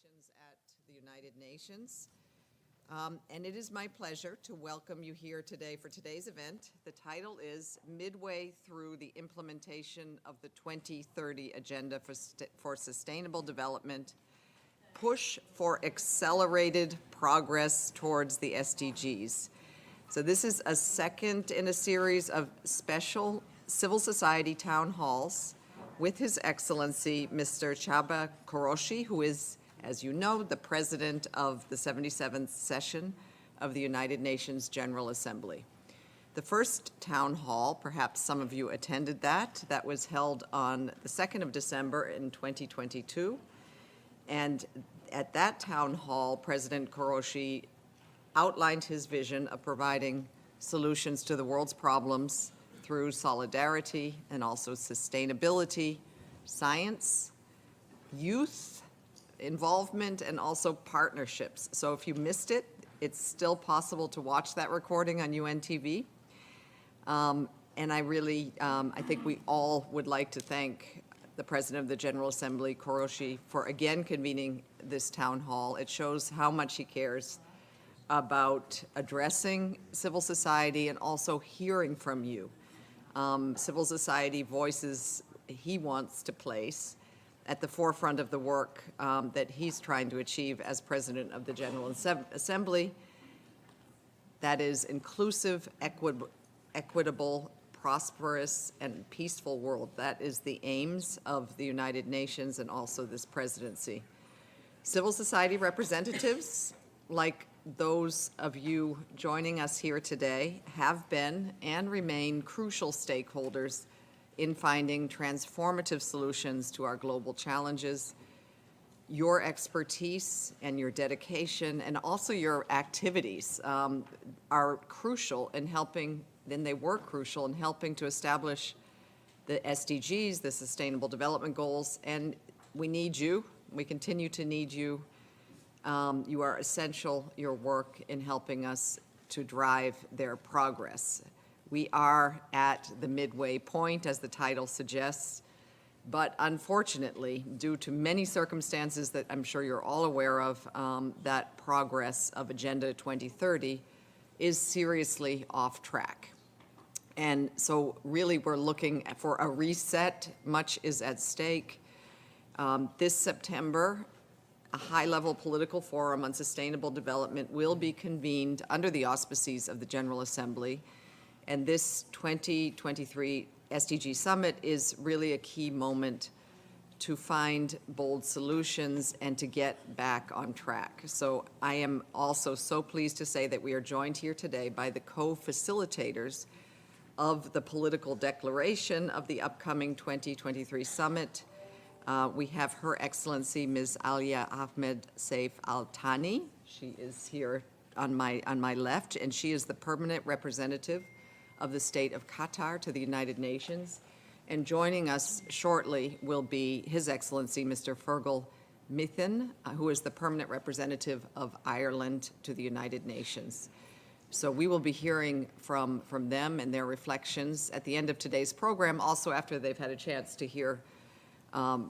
Relations at the United Nations. And it is my pleasure to welcome you here today for today's event. The title is Midway Through the Implementation of the 2030 Agenda for Sustainable Development, Push for Accelerated Progress Towards the SDGs. So this is a second in a series of special civil society town halls with His Excellency, Mr. Csaba Kőrösi, who is, as you know, the President of the 77th session of the United Nations General Assembly. The first town hall, perhaps some of you attended that was held on the 2nd of December in 2022. And at that town hall, President Kőrösi outlined his vision of providing solutions to the world's problems through solidarity and also sustainability, science, youth involvement, and also partnerships. So if you missed it, it's still possible to watch that recording on UNTV. And I really, I think we all would like to thank the President of the General Assembly, Kőrösi, for again convening this town hall. It shows how much he cares about addressing civil society and also hearing from you. Civil society voices he wants to place at the forefront of the work that he's trying to achieve as President of the General Assembly. That is inclusive, equitable, prosperous, and peaceful world. That is the aims of the United Nations and also this presidency. Civil society representatives, like those of you joining us here today, have been and remain crucial stakeholders in finding transformative solutions to our global challenges. Your expertise and your dedication and also your activities are crucial in helping, then they were crucial in helping to establish the SDGs, the Sustainable Development Goals, and we need you. We continue to need you. You are essential, your work, in helping us to drive their progress. We are at the midway point, as the title suggests, but unfortunately, due to many circumstances that I'm sure you're all aware of, that progress of Agenda 2030 is seriously off track. And so really we're looking for a reset. Much is at stake. This September, a high-level political forum on sustainable development will be convened under the auspices of the General Assembly. And this 2023 SDG Summit is really a key moment to find bold solutions and to get back on track. So I am also so pleased to say that we are joined here today by the co-facilitators of the political declaration of the upcoming 2023 summit. We have Her Excellency Ms. Alia Ahmed Saif Al Thani. She is here on my left, and she is the permanent representative of the state of Qatar to the United Nations. And joining us shortly will be His Excellency Mr. Fergal Mithin, who is the permanent representative of Ireland to the United Nations. So we will be hearing from them and their reflections at the end of today's program, also after they've had a chance to hear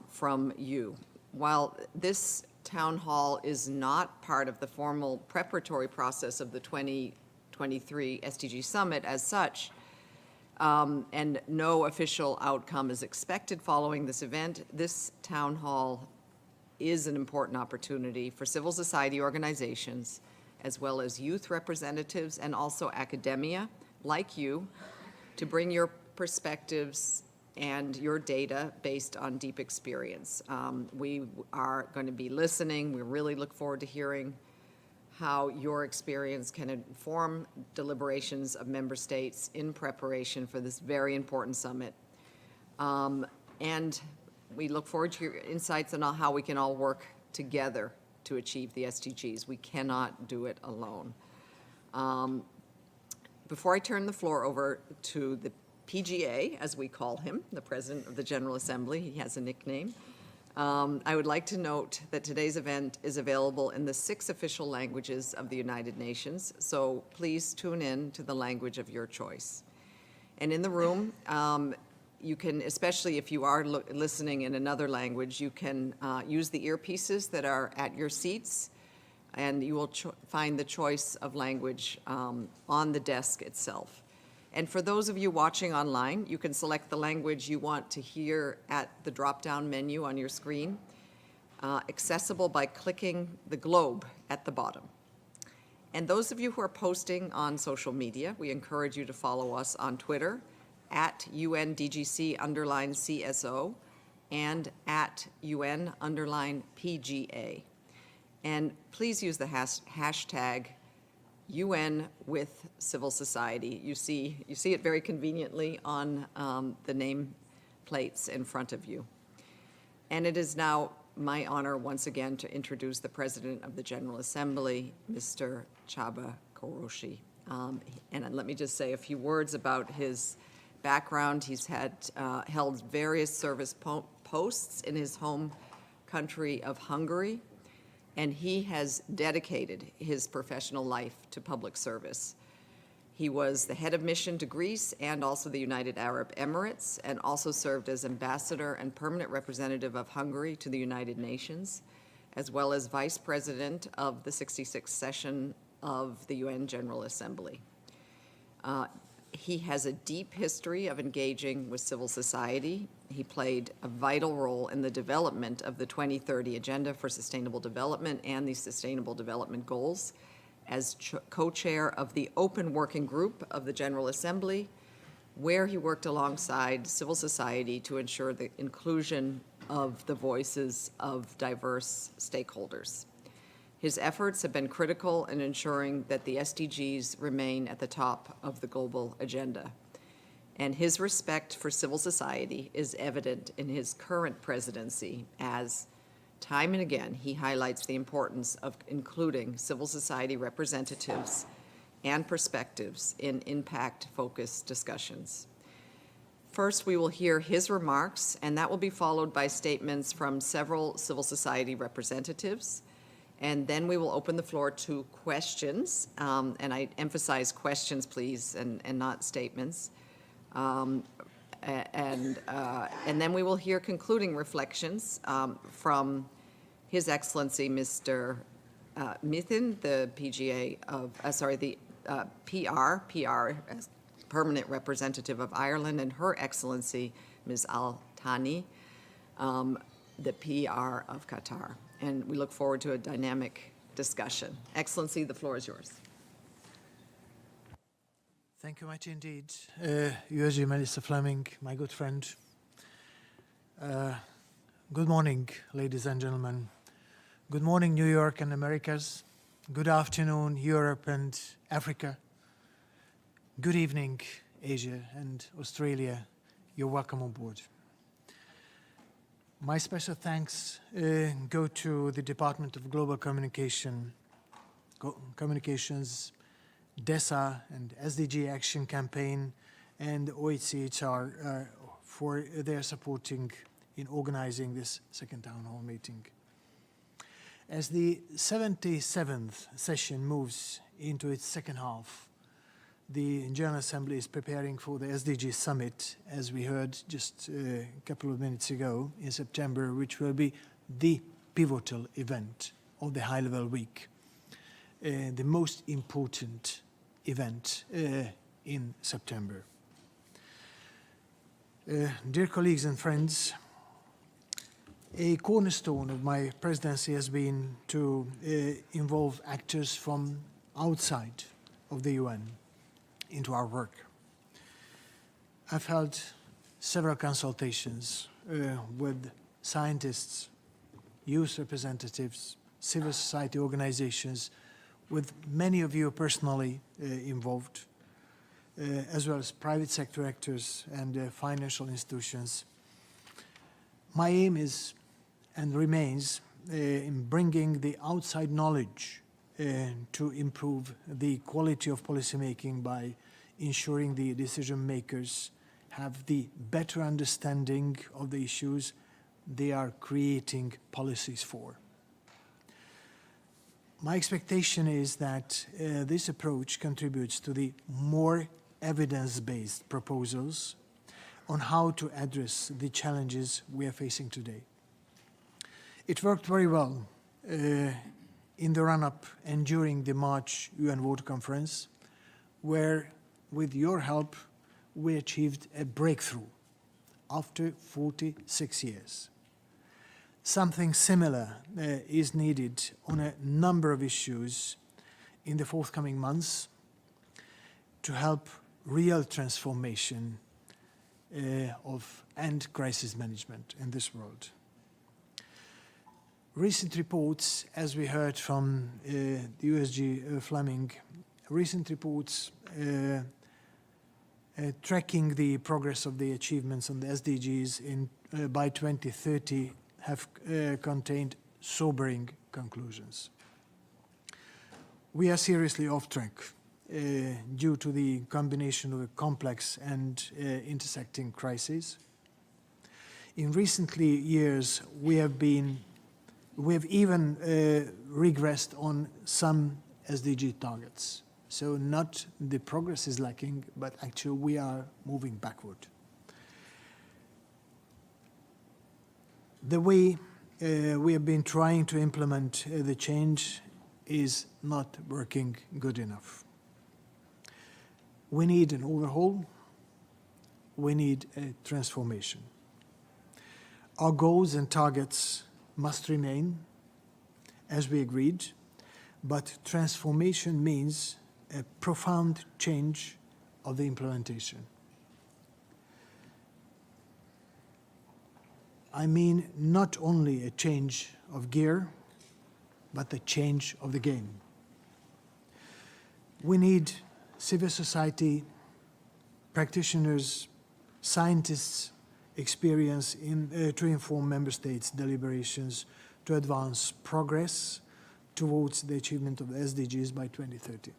from you. While this town hall is not part of the formal preparatory process of the 2023 SDG Summit as such, and no official outcome is expected following this event, this town hall is an important opportunity for civil society organizations, as well as youth representatives and also academia, like you, to bring your perspectives and your data based on deep experience. We are going to be listening. We really look forward to hearing how your experience can inform deliberations of member states in preparation for this very important summit. And we look forward to your insights on how we can all work together to achieve the SDGs. We cannot do it alone. Before I turn the floor over to the PGA, as we call him, the President of the General Assembly, he has a nickname, I would like to note that today's event is available in the 6 official languages of the United Nations, so please tune in to the language of your choice. And in the room, you can, especially if you are listening in another language, you can use the earpieces that are at your seats, and you will find the choice of language on the desk itself. And for those of you watching online, you can select the language you want to hear at the drop-down menu on your screen, accessible by clicking the globe at the bottom. And those of you who are posting on social media, we encourage you to follow us on Twitter at UNDGC_CSO and at UN_PGA. And please use the hashtag UN with civil society. You see it very conveniently on the name plates in front of you. And it is now my honor once again to introduce the President of the General Assembly, Mr. Csaba Kőrösi. And let me just say a few words about his background. He's held various service posts in his home country of Hungary, and he has dedicated his professional life to public service. He was the head of mission to Greece and also the United Arab Emirates, and also served as ambassador and permanent representative of Hungary to the United Nations, as well as vice president of the 66th session of the UN General Assembly. He has a deep history of engaging with civil society. He played a vital role in the development of the 2030 Agenda for Sustainable Development and the Sustainable Development Goals, as co-chair of the Open Working Group of the General Assembly, where he worked alongside civil society to ensure the inclusion of the voices of diverse stakeholders. His efforts have been critical in ensuring that the SDGs remain at the top of the global agenda. And his respect for civil society is evident in his current presidency, as time and again, he highlights the importance of including civil society representatives and perspectives in impact-focused discussions. First, we will hear his remarks, and that will be followed by statements from several civil society representatives. And then we will open the floor to questions, and I emphasize questions, please, and not statements. And then we will hear concluding reflections from His Excellency Mr. Mithin, the PGA of, PR, Permanent Representative of Ireland, and Her Excellency Ms. Al Thani, the PR of Qatar. And we look forward to a dynamic discussion. Excellency, the floor is yours. Thank you much indeed, Jerzy, Minister Fleming, my good friend. Good morning, ladies and gentlemen. Good morning, New York and Americas. Good afternoon, Europe and Africa. Good evening, Asia and Australia. You're welcome on board. My special thanks go to the Department of Global Communications, DESA and SDG Action Campaign, and OHCHR for their supporting in organizing this second town hall meeting. As the 77th session moves into its second half, the General Assembly is preparing for the SDG Summit, as we heard just a couple of minutes ago, in September, which will be the pivotal event of the high-level week, the most important event in September. Dear colleagues and friends, a cornerstone of my presidency has been to involve actors from outside of the UN into our work. I've held several consultations with scientists, youth representatives, civil society organizations, with many of you personally involved, as well as private sector actors and financial institutions. My aim is and remains in bringing the outside knowledge to improve the quality of policymaking by ensuring the decision makers have the better understanding of the issues they are creating policies for. My expectation is that this approach contributes to the more evidence-based proposals on how to address the challenges we are facing today. It worked very well in the run-up and during the March UN Water Conference, where, with your help, we achieved a breakthrough after 46 years. Something similar is needed on a number of issues in the forthcoming months to help real transformation and crisis management in this world. Recent reports, as we heard from the USG Fleming, recent reports tracking the progress of the achievements on the SDGs by 2030 have contained sobering conclusions. We are seriously off track due to the combination of a complex and intersecting crises. In recent years, we have even regressed on some SDG targets. So not the progress is lacking, but actually we are moving backward. The way we have been trying to implement the change is not working good enough. We need an overhaul. We need a transformation. Our goals and targets must remain, as we agreed, but transformation means a profound change of the implementation. I mean not only a change of gear, but the change of the game. We need civil society, practitioners, scientists, experience to inform member states' deliberations to advance progress towards the achievement of the SDGs by 2030.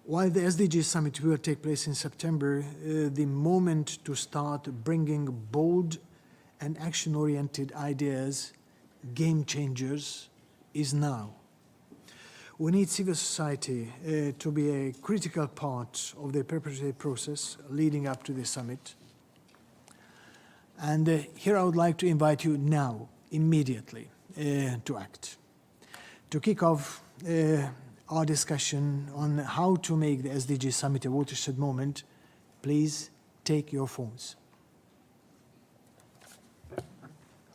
While the SDG summit will take place in September, the moment to start bringing bold and action-oriented ideas, game changers, is now. We need civil society to be a critical part of the preparatory process leading up to the summit. And here I would like to invite you now, immediately, to act. To kick off our discussion on how to make the SDG Summit a watershed moment, please take your phones.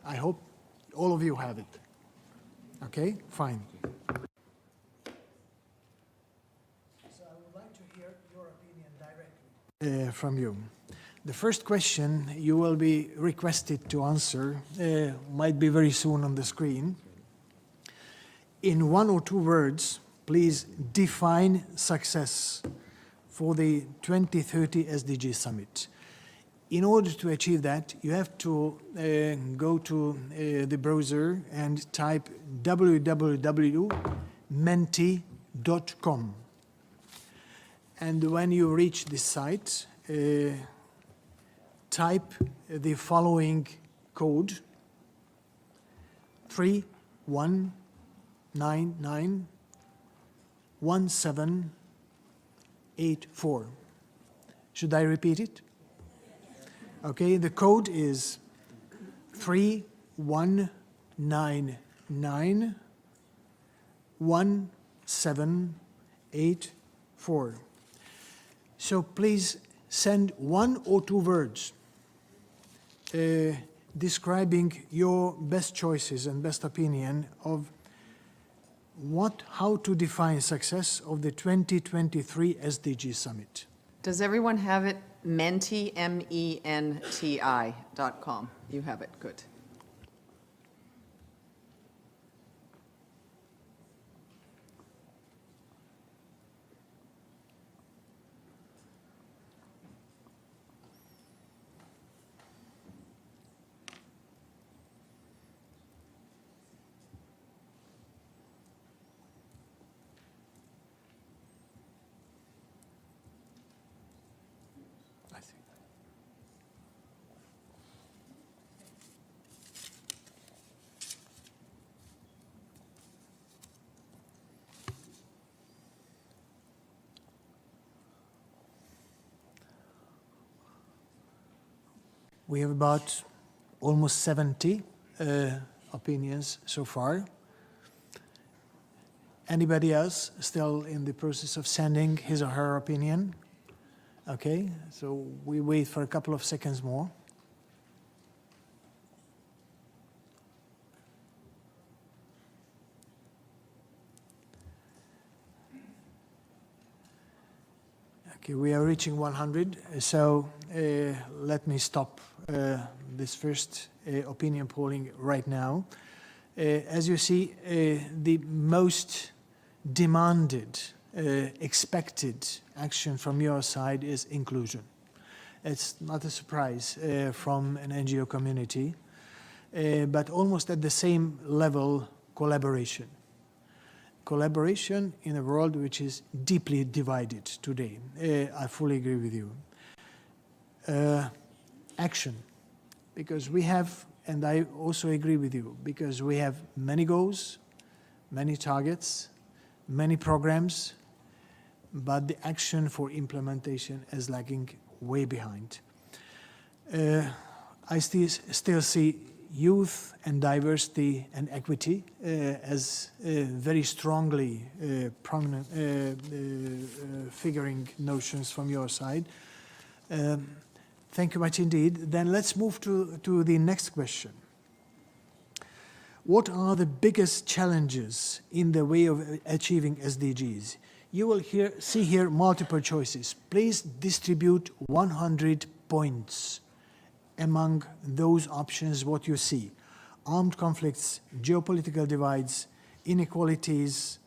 I hope all of you have it. Okay, fine. So I would like to hear your opinion directly from you. The first question you will be requested to answer might be very soon on the screen. In 1 or 2 words, please define success for the 2030 SDG Summit. In order to achieve that, you have to go to the browser and type www.menti.com. And when you reach this site, type the following code: 31991784. Should I repeat it? Okay, the code is 31991784. So please send 1 or 2 words describing your best choices and best opinion of how to define success of the 2023 SDG Summit. Does everyone have it? Menti, MENTI.com. You have it, good. We have about almost 70 opinions so far. Anybody else still in the process of sending his or her opinion? Okay, so we wait for a couple of seconds more. Okay, we are reaching 100, so let me stop this first opinion polling right now. As you see, the most demanded, expected action from your side is inclusion. It's not a surprise from an NGO community, but almost at the same level, collaboration. Collaboration in a world which is deeply divided today. I fully agree with you. Action, because we have, and I also agree with you, because we have many goals, many targets, many programs, but the action for implementation is lagging way behind. I still see youth and diversity and equity as very strongly prominent figuring notions from your side. Thank you much indeed. Then let's move to the next question. What are the biggest challenges in the way of achieving SDGs? You will see here multiple choices. Please distribute 100 points among those options what you see. Armed conflicts, geopolitical divides, inequalities,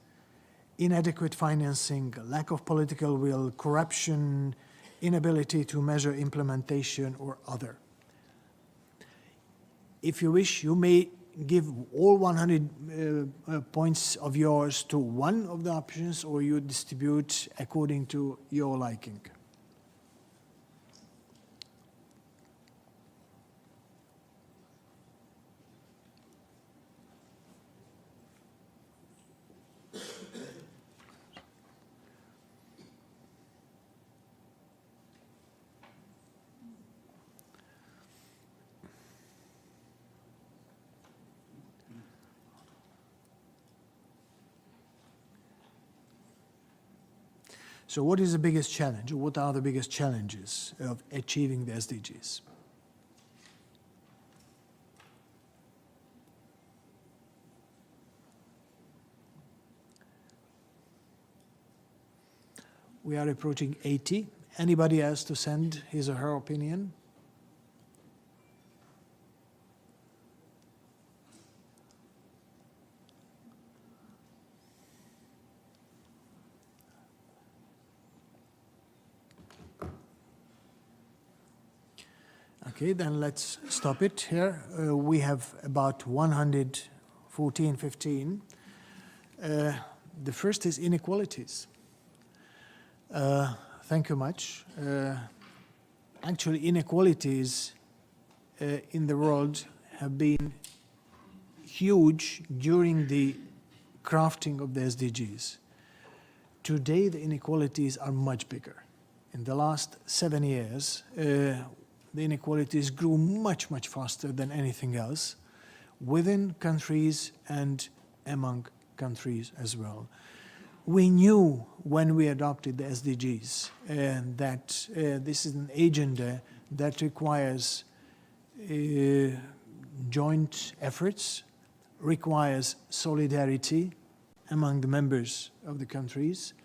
inadequate financing, lack of political will, corruption, inability to measure implementation, or other. If you wish, you may give all 100 points of yours to one of the options, or you distribute according to your liking. So what is the biggest challenge? What are the biggest challenges of achieving the SDGs? We are approaching 80. Anybody else to send his or her opinion? Okay, then let's stop it here. We have about 114, 15. The first is inequalities. Thank you much. Actually, inequalities in the world have been huge during the crafting of the SDGs. Today, the inequalities are much bigger. In the last 7 years, the inequalities grew much, much faster than anything else within countries and among countries as well. We knew when we adopted the SDGs that this is an agenda that requires joint efforts, requires solidarity among the members of the countries,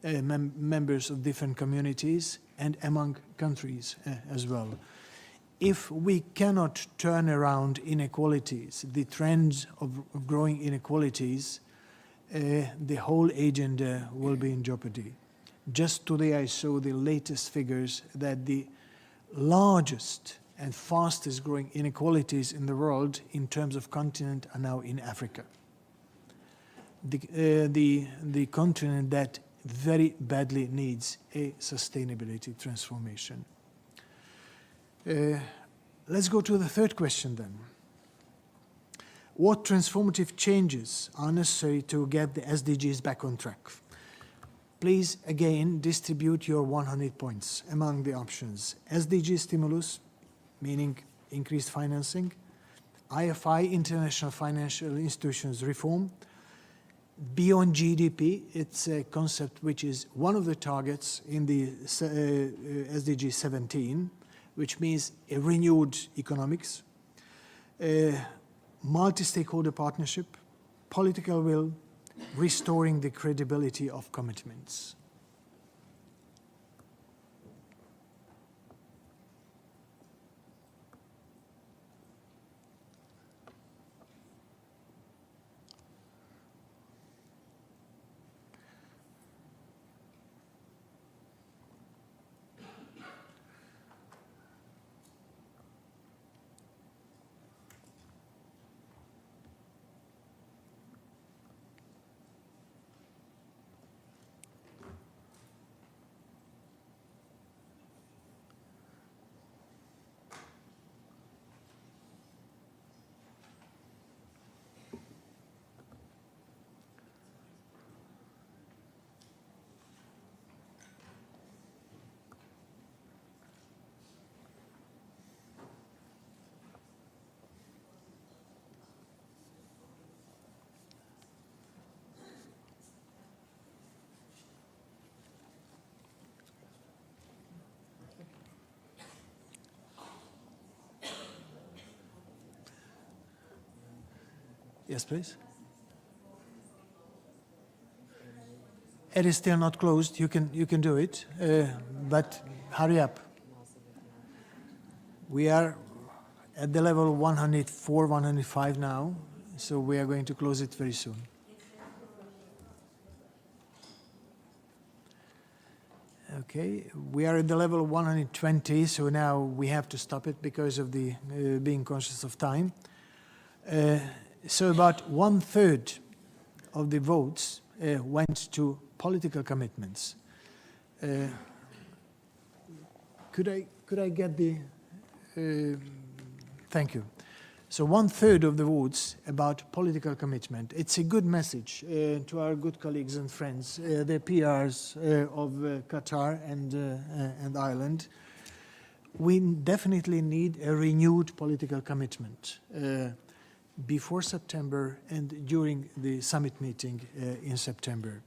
members of different communities, and among countries as well. If we cannot turn around inequalities, the trends of growing inequalities, the whole agenda will be in jeopardy. Just today I saw the latest figures that the largest and fastest growing inequalities in the world in terms of continent are now in Africa. The continent that very badly needs a sustainability transformation. Let's go to the third question then. What transformative changes are necessary to get the SDGs back on track? Please, again, distribute your 100 points among the options. SDG stimulus, meaning increased financing, IFI, international financial institutions reform, beyond GDP, it's a concept which is one of the targets in the SDG 17, which means a renewed economics, multi-stakeholder partnership, political will, restoring the credibility of commitments. Yes, please. It is still not closed. You can do it, but hurry up. We are at the level 104, 105 now, so we are going to close it very soon. Okay, we are at the level 120, so now we have to stop it because of the being conscious of time. So about 1/3 of the votes went to political commitments. Could I get the? Thank you. So 1/3 of the votes about political commitment. It's a good message to our good colleagues and friends, the PRs of Qatar and Ireland. We definitely need a renewed political commitment before September and during the summit meeting in September.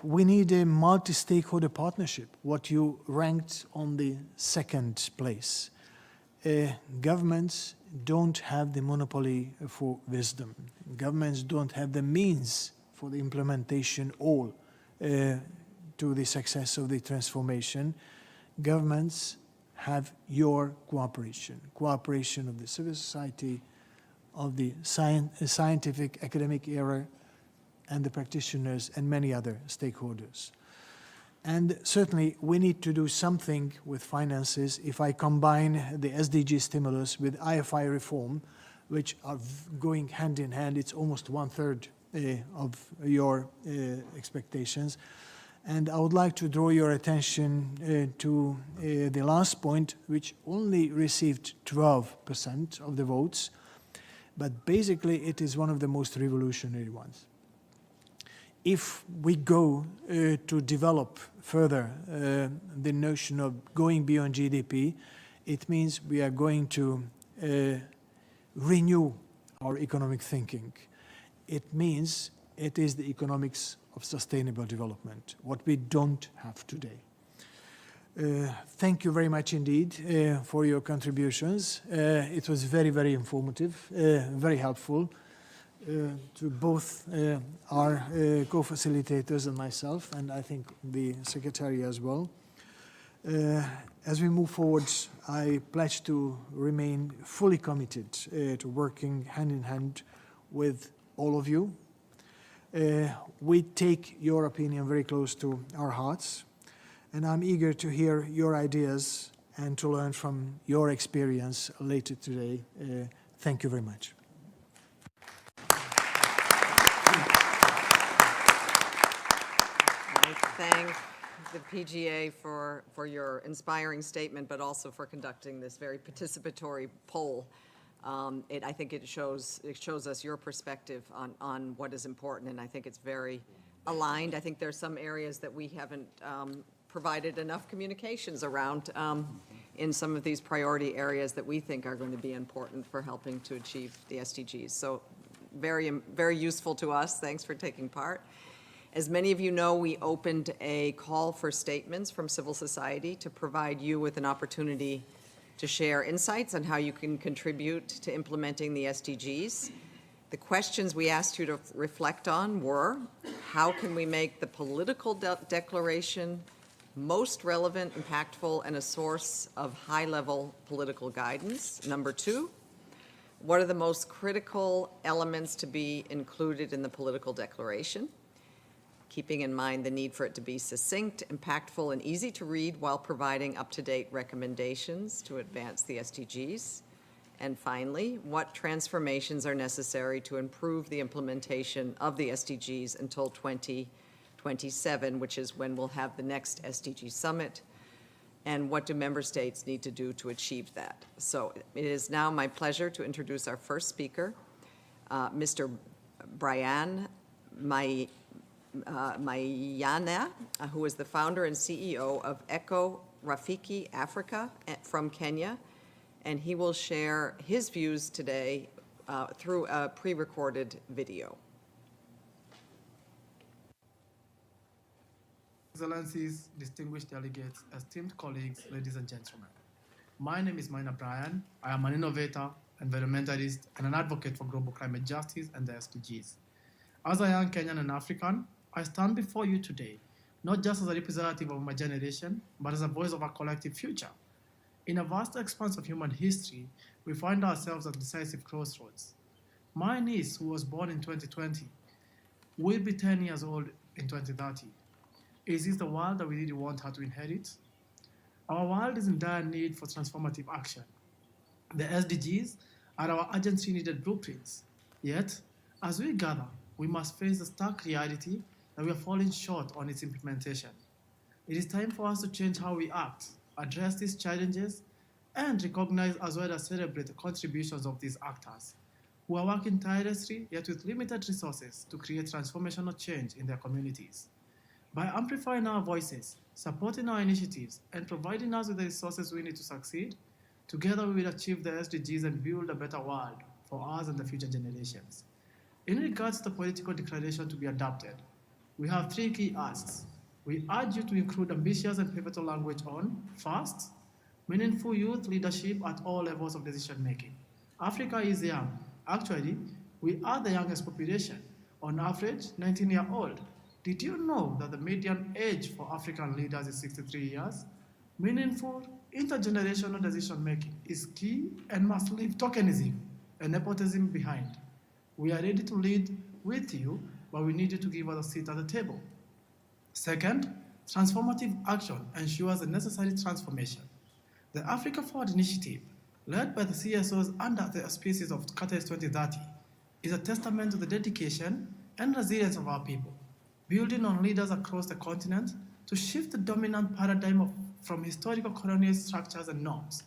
We need a multi-stakeholder partnership, what you ranked on the second place. Governments don't have the monopoly for wisdom. Governments don't have the means for the implementation all to the success of the transformation. Governments have your cooperation of the civil society, of the scientific academic era, and the practitioners and many other stakeholders. And certainly we need to do something with finances. If I combine the SDG stimulus with IFI reform, which are going hand in hand, it's almost 1/3 of your expectations. And I would like to draw your attention to the last point, which only received 12% of the votes, but basically it is one of the most revolutionary ones. If we go to develop further the notion of going beyond GDP, it means we are going to renew our economic thinking. It means it is the economics of sustainable development, what we don't have today. Thank you very much indeed for your contributions. It was very, very informative, very helpful to both our co-facilitators and myself, and I think the Secretary as well. As we move forward, I pledge to remain fully committed to working hand in hand with all of you. We take your opinion very close to our hearts, and I'm eager to hear your ideas and to learn from your experience later today. Thank you very much. I thank the PGA for your inspiring statement, but also for conducting this very participatory poll. I think it shows us your perspective on what is important, and I think it's very aligned. I think there's some areas that we haven't provided enough communications around in some of these priority areas that we think are going to be important for helping to achieve the SDGs. So very, very useful to us. Thanks for taking part. As many of you know, we opened a call for statements from civil society to provide you with an opportunity to share insights on how you can contribute to implementing the SDGs. The questions we asked you to reflect on were, how can we make the political declaration most relevant, impactful, and a source of high-level political guidance? Number two, what are the most critical elements to be included in the political declaration, keeping in mind the need for it to be succinct, impactful, and easy to read while providing up-to-date recommendations to advance the SDGs? And finally, what transformations are necessary to improve the implementation of the SDGs until 2027, which is when we'll have the next SDG summit, and what do member states need to do to achieve that? So it is now my pleasure to introduce our first speaker, Mr. Brian Mayana, who is the founder and CEO of Eco Rafiki Africa from Kenya, and he will share his views today through a pre-recorded video. Excellencies, distinguished delegates, esteemed colleagues, ladies and gentlemen. My name is Maina Brian. I am an innovator, environmentalist, and an advocate for global climate justice and the SDGs. As a young Kenyan and African, I stand before you today, not just as a representative of my generation, but as a voice of our collective future. In a vast expanse of human history, we find ourselves at decisive crossroads. My niece, who was born in 2020, will be 10 years old in 2030. Is this the world that we really want her to inherit? Our world is in dire need for transformative action. The SDGs are our urgently needed blueprints. Yet, as we gather, we must face the stark reality that we are falling short on its implementation. It is time for us to change how we act, address these challenges, and recognize as well as celebrate the contributions of these actors, who are working tirelessly yet with limited resources to create transformational change in their communities. By amplifying our voices, supporting our initiatives, and providing us with the resources we need to succeed, together we will achieve the SDGs and build a better world for us and the future generations. In regards to the political declaration to be adopted, we have three key asks. We urge you to include ambitious and pivotal language on, first, meaningful youth leadership at all levels of decision-making. Africa is young. Actually, we are the youngest population, on average 19-year-old. Did you know that the median age for African leaders is 63 years? Meaningful intergenerational decision-making is key and must leave tokenism and nepotism behind. We are ready to lead with you, but we need you to give us a seat at the table. Second, transformative action ensures the necessary transformation. The Africa Forward Initiative, led by the CSOs under the auspices of Catalyst 2030, is a testament to the dedication and resilience of our people, building on leaders across the continent to shift the dominant paradigm from historical colonial structures and norms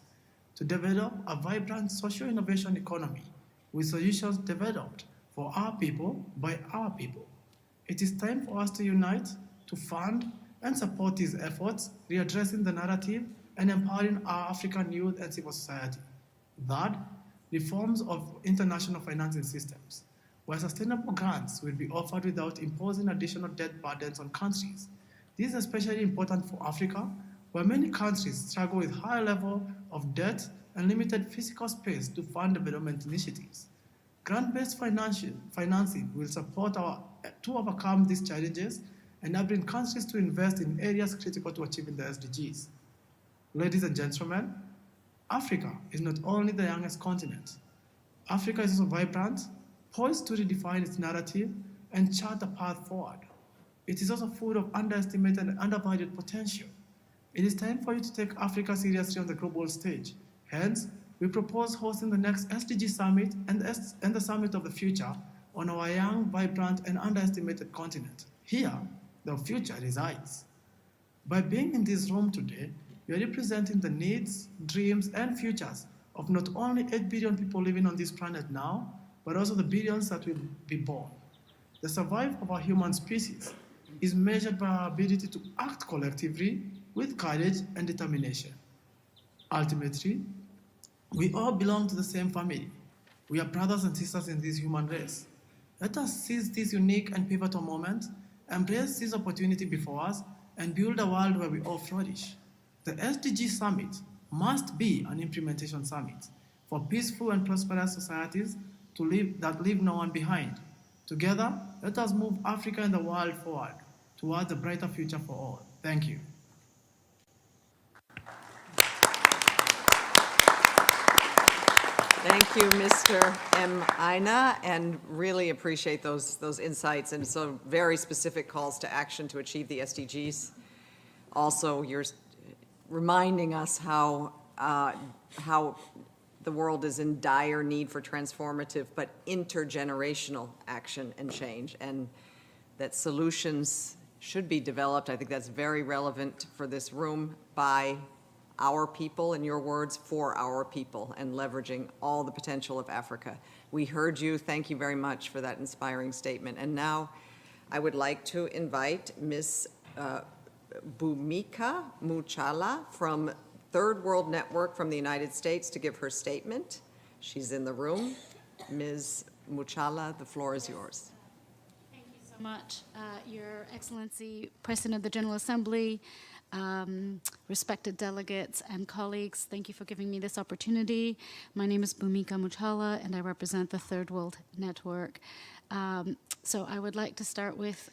to develop a vibrant social innovation economy with solutions developed for our people by our people. It is time for us to unite, to fund and support these efforts, readdressing the narrative and empowering our African youth and civil society. Third, reforms of international financing systems, where sustainable grants will be offered without imposing additional debt burdens on countries. This is especially important for Africa, where many countries struggle with high level of debt and limited physical space to fund development initiatives. Grant-based financing will support to overcome these challenges, enabling countries to invest in areas critical to achieving the SDGs. Ladies and gentlemen, Africa is not only the youngest continent. Africa is also vibrant, poised to redefine its narrative and chart a path forward. It is also full of underestimated and undervalued potential. It is time for you to take Africa seriously on the global stage. Hence, we propose hosting the next SDG Summit and the Summit of the Future on our young, vibrant, and underestimated continent. Here, the future resides. By being in this room today, we are representing the needs, dreams, and futures of not only 8 billion people living on this planet now, but also the billions that will be born. The survival of our human species is measured by our ability to act collectively with courage and determination. Ultimately, we all belong to the same family. We are brothers and sisters in this human race. Let us seize this unique and pivotal moment, embrace this opportunity before us, and build a world where we all flourish. The SDG Summit must be an implementation summit for peaceful and prosperous societies that leave no one behind. Together, let us move Africa and the world forward towards a brighter future for all. Thank you. Thank you, Mr. M. Aina, and really appreciate those insights and so very specific calls to action to achieve the SDGs. Also, you're reminding us how the world is in dire need for transformative but intergenerational action and change, and that solutions should be developed. I think that's very relevant for this room by our people, in your words, for our people, and leveraging all the potential of Africa. We heard you. Thank you very much for that inspiring statement. And now I would like to invite Ms. Bhumika Muchala from Third World Network from the United States to give her statement. She's in the room. Ms. Muchala, the floor is yours. Thank you so much, Your Excellency, President of the General Assembly, respected delegates and colleagues. Thank you for giving me this opportunity. My name is Bhumika Muchala, and I represent the Third World Network. So I would like to start with,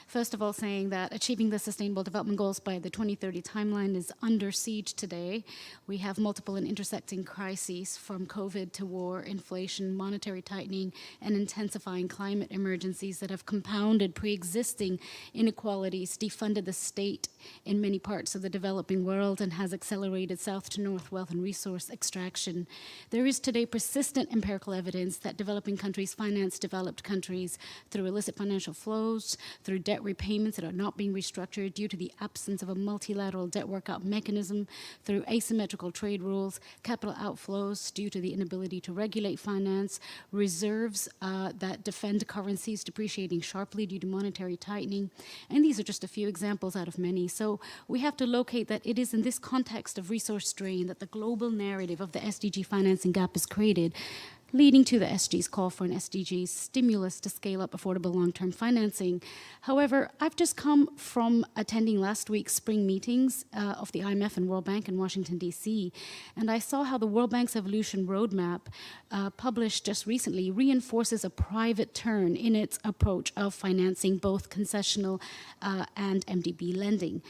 first of all, saying that achieving the Sustainable Development Goals by the 2030 timeline is under siege today. We have multiple and intersecting crises, from COVID to war, inflation, monetary tightening, and intensifying climate emergencies that have compounded pre-existing inequalities, defunded the state in many parts of the developing world, and has accelerated south to north wealth and resource extraction. There is today persistent empirical evidence that developing countries finance developed countries through illicit financial flows, through debt repayments that are not being restructured due to the absence of a multilateral debt workout mechanism, through asymmetrical trade rules, capital outflows due to the inability to regulate finance, reserves that defend currencies depreciating sharply due to monetary tightening. And these are just a few examples out of many. So we have to locate that it is in this context of resource strain that the global narrative of the SDG financing gap is created, leading to the SDGs call for an SDGs stimulus to scale up affordable long-term financing. However, I've just come from attending last week's spring meetings of the IMF and World Bank in Washington, D.C., and I saw how the World Bank's Evolution Roadmap, published just recently, reinforces a private turn in its approach of financing both concessional and MDB lending.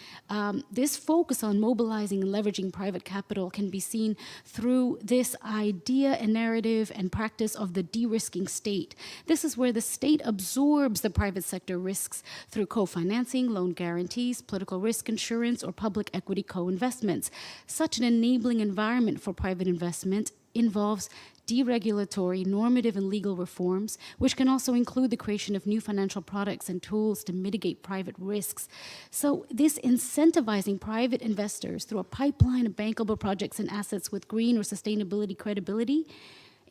This focus on mobilizing and leveraging private capital can be seen through this idea and narrative and practice of the de-risking state. This is where the state absorbs the private sector risks through co-financing, loan guarantees, political risk insurance, or public equity co-investments. Such an enabling environment for private investment involves deregulatory, normative, and legal reforms, which can also include the creation of new financial products and tools to mitigate private risks. So this incentivizing private investors through a pipeline of bankable projects and assets with green or sustainability credibility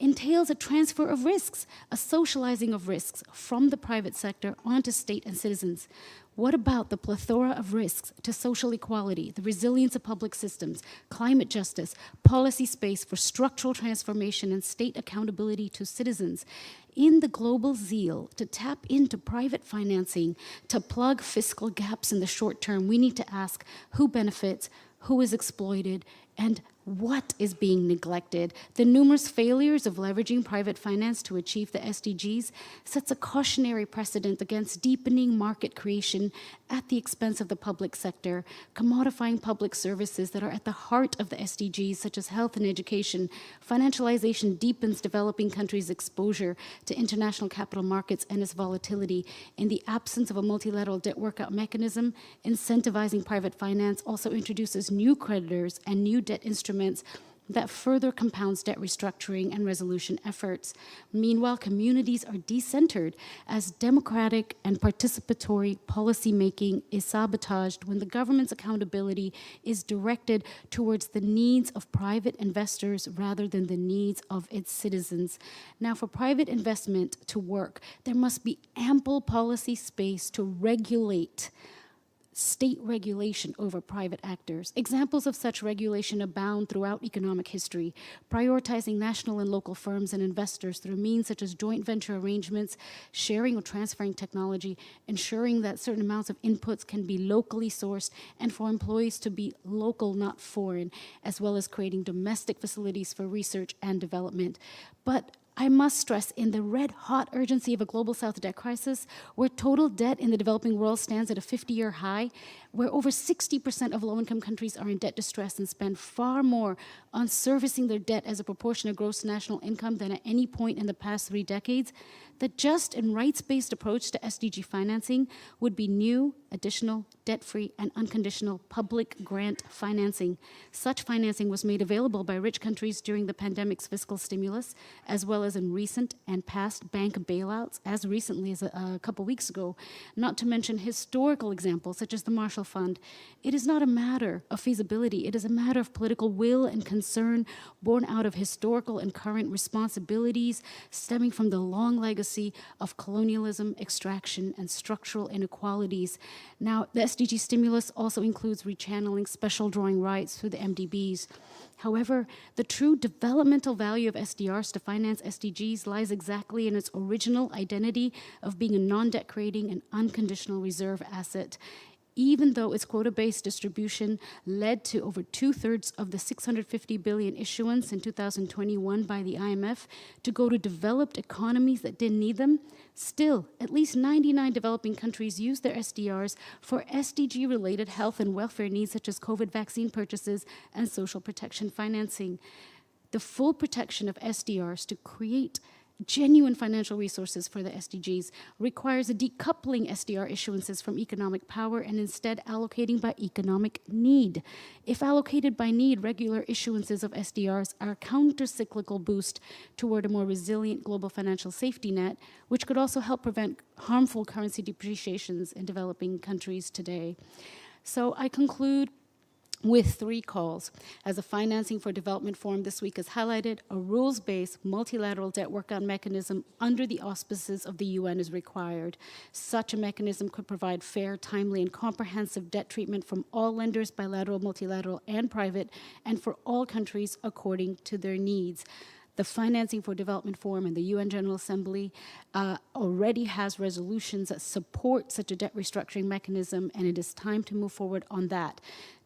entails a transfer of risks, a socializing of risks from the private sector onto state and citizens. What about the plethora of risks to social equality, the resilience of public systems, climate justice, policy space for structural transformation, and state accountability to citizens? In the global zeal to tap into private financing to plug fiscal gaps in the short term, we need to ask who benefits, who is exploited, and what is being neglected. The numerous failures of leveraging private finance to achieve the SDGs sets a cautionary precedent against deepening market creation at the expense of the public sector, commodifying public services that are at the heart of the SDGs, such as health and education. Financialization deepens developing countries' exposure to international capital markets and its volatility. In the absence of a multilateral debt workout mechanism, incentivizing private finance also introduces new creditors and new debt instruments that further compounds debt restructuring and resolution efforts. Meanwhile, communities are decentered as democratic and participatory policymaking is sabotaged when the government's accountability is directed towards the needs of private investors rather than the needs of its citizens. Now, for private investment to work, there must be ample policy space to regulate state regulation over private actors. Examples of such regulation abound throughout economic history, prioritizing national and local firms and investors through means such as joint venture arrangements, sharing or transferring technology, ensuring that certain amounts of inputs can be locally sourced, and for employees to be local, not foreign, as well as creating domestic facilities for research and development. But I must stress, in the red-hot urgency of a global South debt crisis, where total debt in the developing world stands at a 50-year high, where over 60% of low-income countries are in debt distress and spend far more on servicing their debt as a proportion of gross national income than at any point in the past 3 decades, the just and rights-based approach to SDG financing would be new, additional, debt-free, and unconditional public grant financing. Such financing was made available by rich countries during the pandemic's fiscal stimulus, as well as in recent and past bank bailouts, as recently as a couple weeks ago, not to mention historical examples such as the Marshall Fund. It is not a matter of feasibility, it is a matter of political will and concern born out of historical and current responsibilities stemming from the long legacy of colonialism, extraction, and structural inequalities. Now, the SDG stimulus also includes rechanneling special drawing rights through the MDBs. However, the true developmental value of SDRs to finance SDGs lies exactly in its original identity of being a non-debt creating and unconditional reserve asset. Even though its quota-based distribution led to over 2/3 of the $650 billion issuance in 2021 by the IMF to go to developed economies that didn't need them, still, at least 99 developing countries use their SDRs for SDG-related health and welfare needs such as COVID vaccine purchases and social protection financing. The full protection of SDRs to create genuine financial resources for the SDGs requires a decoupling SDR issuances from economic power and instead allocating by economic need. If allocated by need, regular issuances of SDRs are a counter-cyclical boost toward a more resilient global financial safety net, which could also help prevent harmful currency depreciations in developing countries today. So I conclude with 3 calls. As a Financing for Development Forum this week has highlighted, a rules-based multilateral debt workout mechanism under the auspices of the UN is required. Such a mechanism could provide fair, timely, and comprehensive debt treatment from all lenders, bilateral, multilateral, and private, and for all countries according to their needs. The Financing for Development Forum and the UN General Assembly already has resolutions that support such a debt restructuring mechanism, and it is time to move forward on that.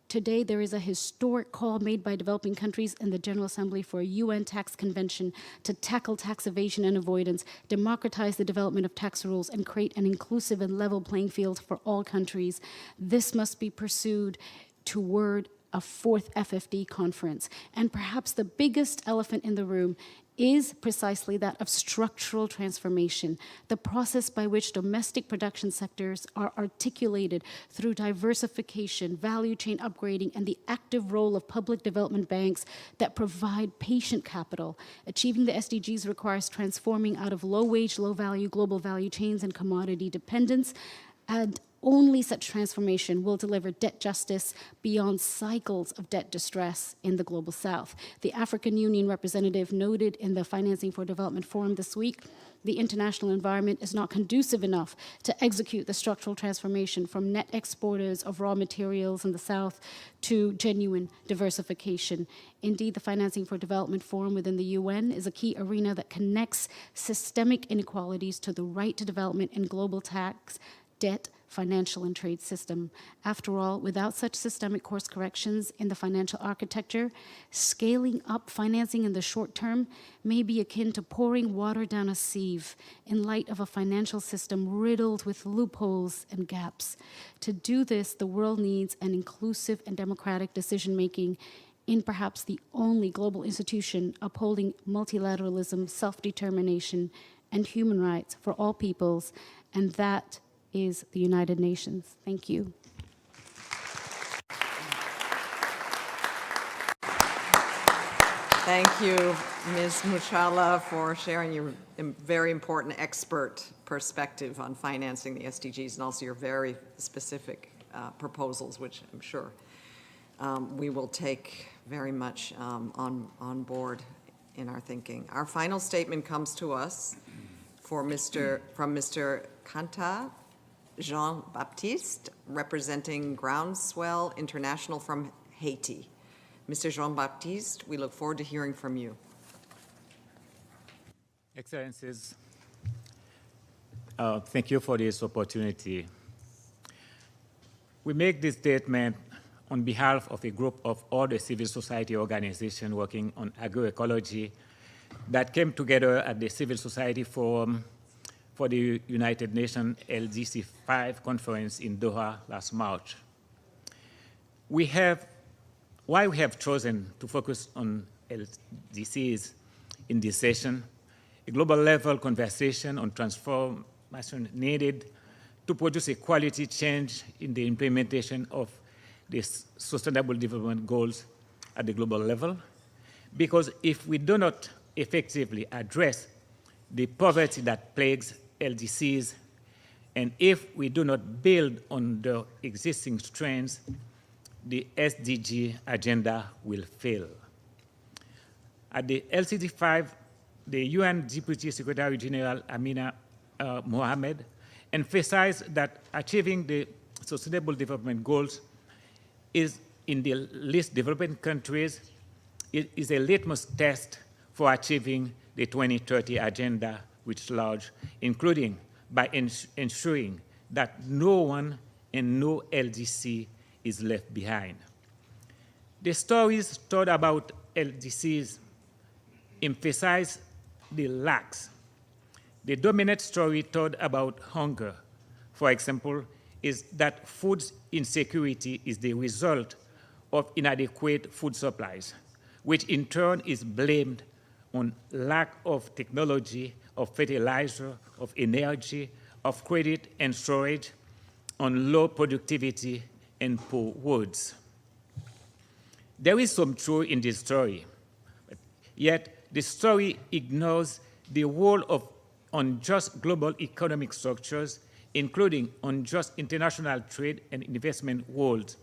Today, there is a historic call made by developing countries in the General Assembly for a UN tax convention to tackle tax evasion and avoidance, democratize the development of tax rules, and create an inclusive and level playing field for all countries. This must be pursued toward a 4th FFD conference. And perhaps the biggest elephant in the room is precisely that of structural transformation, the process by which domestic production sectors are articulated through diversification, value chain upgrading, and the active role of public development banks that provide patient capital. Achieving the SDGs requires transforming out of low-wage, low-value global value chains and commodity dependence, and only such transformation will deliver debt justice beyond cycles of debt distress in the Global South. The African Union representative noted in the Financing for Development Forum this week, the international environment is not conducive enough to execute the structural transformation from net exporters of raw materials in the South to genuine diversification. Indeed, the Financing for Development Forum within the UN is a key arena that connects systemic inequalities to the right to development in global tax, debt, financial and trade system. After all, without such systemic course corrections in the financial architecture, scaling up financing in the short term may be akin to pouring water down a sieve in light of a financial system riddled with loopholes and gaps. To do this, the world needs an inclusive and democratic decision-making in perhaps the only global institution upholding multilateralism, self-determination, and human rights for all peoples, and that is the United Nations. Thank you. Thank you, Ms. Muchala, for sharing your very important expert perspective on financing the SDGs and also your very specific proposals, which I'm sure we will take very much on board in our thinking. Our final statement comes to us from Mr. Kanta Jean-Baptiste, representing Groundswell International from Haiti. Mr. Jean-Baptiste, we look forward to hearing from you. Excellencies, thank you for this opportunity. We make this statement on behalf of a group of all the civil society organizations working on agroecology that came together at the Civil Society Forum for the United Nations LDC 5 conference in Doha last March. Why we have chosen to focus on LDCs in this session, a global level conversation on transformation needed to produce a quality change in the implementation of the Sustainable Development Goals at the global level. Because if we do not effectively address the poverty that plagues LDCs, and if we do not build on the existing strengths, the SDG agenda will fail. At the LCD 5, the UN Deputy Secretary General Amina Mohamed emphasized that achieving the Sustainable Development Goals is in the least developing countries, it is a litmus test for achieving the 2030 agenda writ large, including by ensuring that no one and no LDC is left behind. The stories told about LDCs emphasize the lacks. The dominant story told about hunger, for example, is that food insecurity is the result of inadequate food supplies, which in turn is blamed on lack of technology, of fertilizer, of energy, of credit and storage, on low productivity and poor roads. There is some truth in this story, yet the story ignores the role of unjust global economic structures, including unjust international trade and investment rules,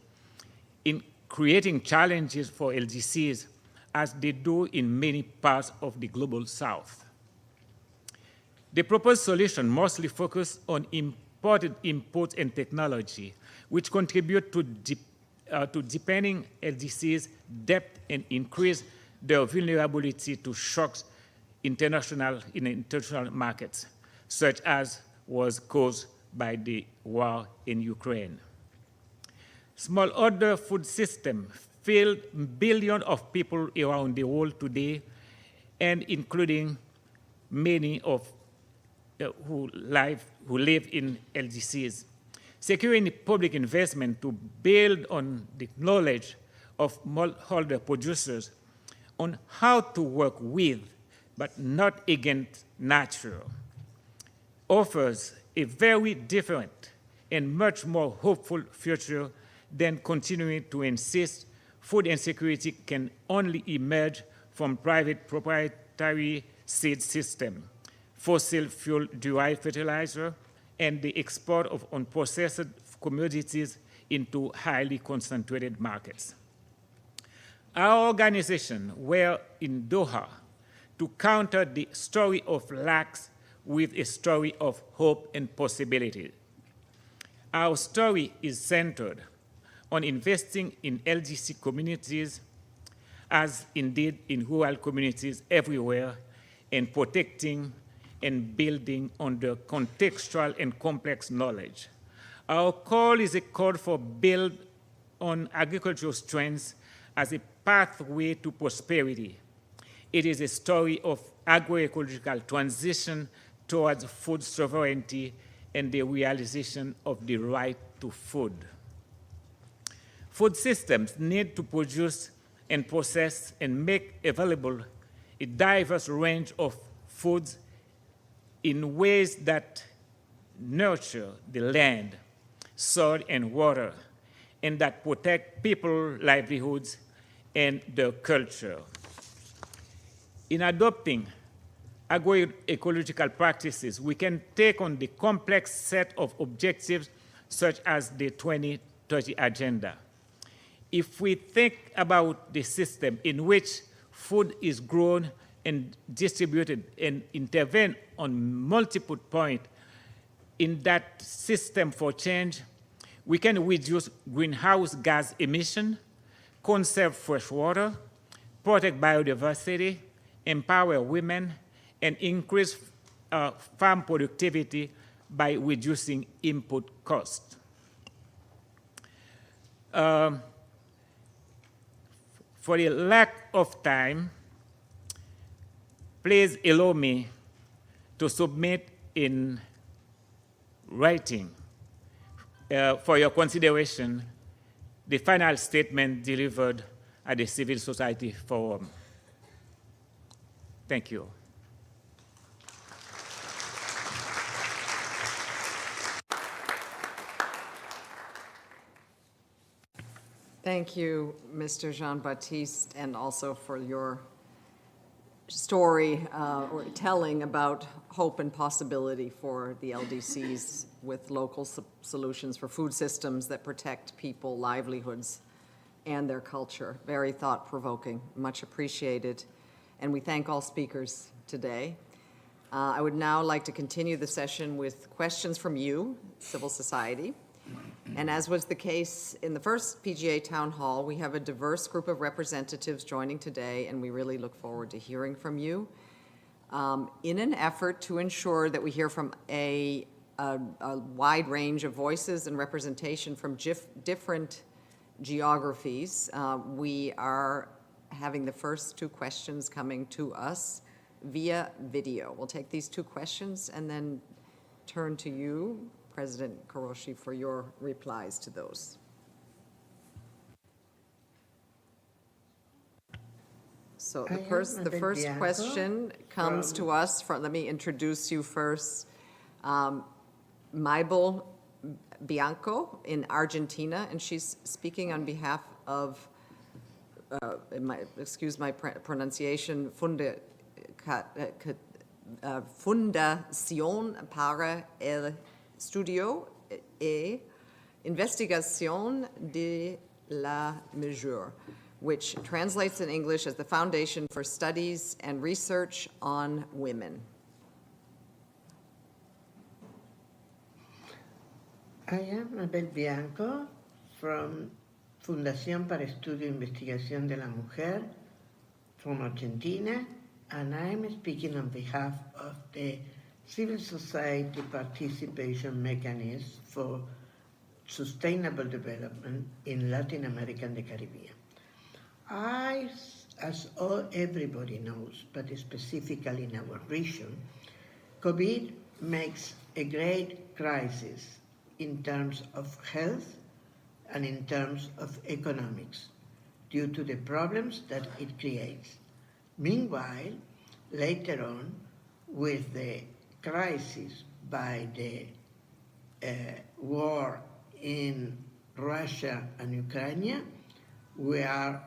in creating challenges for LDCs as they do in many parts of the global south. The proposed solution mostly focuses on imported inputs and technology, which contribute to deepening LDCs' depth and increase their vulnerability to shocks in international markets, such as was caused by the war in Ukraine. Smallholder food system feed billions of people around the world today, and including many of who live in LDCs. Securing public investment to build on the knowledge of smallholder producers on how to work with, but not against nature, offers a very different and much more hopeful future than continuing to insist food insecurity can only emerge from private proprietary seed system, fossil fuel-derived fertilizer, and the export of unprocessed commodities into highly concentrated markets. Our organization were in Doha to counter the story of lacks with a story of hope and possibility. Our story is centered on investing in LDC communities, as indeed in rural communities everywhere, and protecting and building on the contextual and complex knowledge. Our call is a call for build on agricultural strengths as a pathway to prosperity. It is a story of agroecological transition towards food sovereignty and the realization of the right to food. Food systems need to produce and process and make available a diverse range of foods in ways that nurture the land, soil, and water, and that protect people's livelihoods and their culture. In adopting agroecological practices, we can take on the complex set of objectives such as the 2030 Agenda. If we think about the system in which food is grown and distributed and intervene on multiple points in that system for change, we can reduce greenhouse gas emission, conserve fresh water, protect biodiversity, empower women, and increase farm productivity by reducing input costs. For the lack of time, please allow me to submit in writing for your consideration the final statement delivered at the Civil Society Forum. Thank you. Thank you, Mr. Jean-Baptiste, and also for your story or telling about hope and possibility for the LDCs with local solutions for food systems that protect people, livelihoods, and their culture. Very thought-provoking, much appreciated. And we thank all speakers today. I would now like to continue the session with questions from you, civil society. And as was the case in the first PGA Town Hall, we have a diverse group of representatives joining today, and we really look forward to hearing from you. In an effort to ensure that we hear from a wide range of voices and representation from different geographies, we are having the first two questions coming to us via video. We'll take these two questions and then turn to you, President Kőrösi, for your replies to those. So the first question comes to us from, let me introduce you first, Mabel Bianco in Argentina, and she's speaking on behalf of, excuse my pronunciation, Fundación para el Estudio e Investigación de la Mesure, which translates in English as the Foundation for Studies and Research on Women. I am Mabel Bianco from Fundación para Estudio e Investigación de la Mujer from Argentina, and I'm speaking on behalf of the Civil Society Participation Mechanism for Sustainable Development in Latin America and the Caribbean. Everybody knows, but specifically in our region, COVID makes a great crisis in terms of health and in terms of economics due to the problems that it creates. Meanwhile, later on, with the crisis by the war in Russia and Ukraine, we are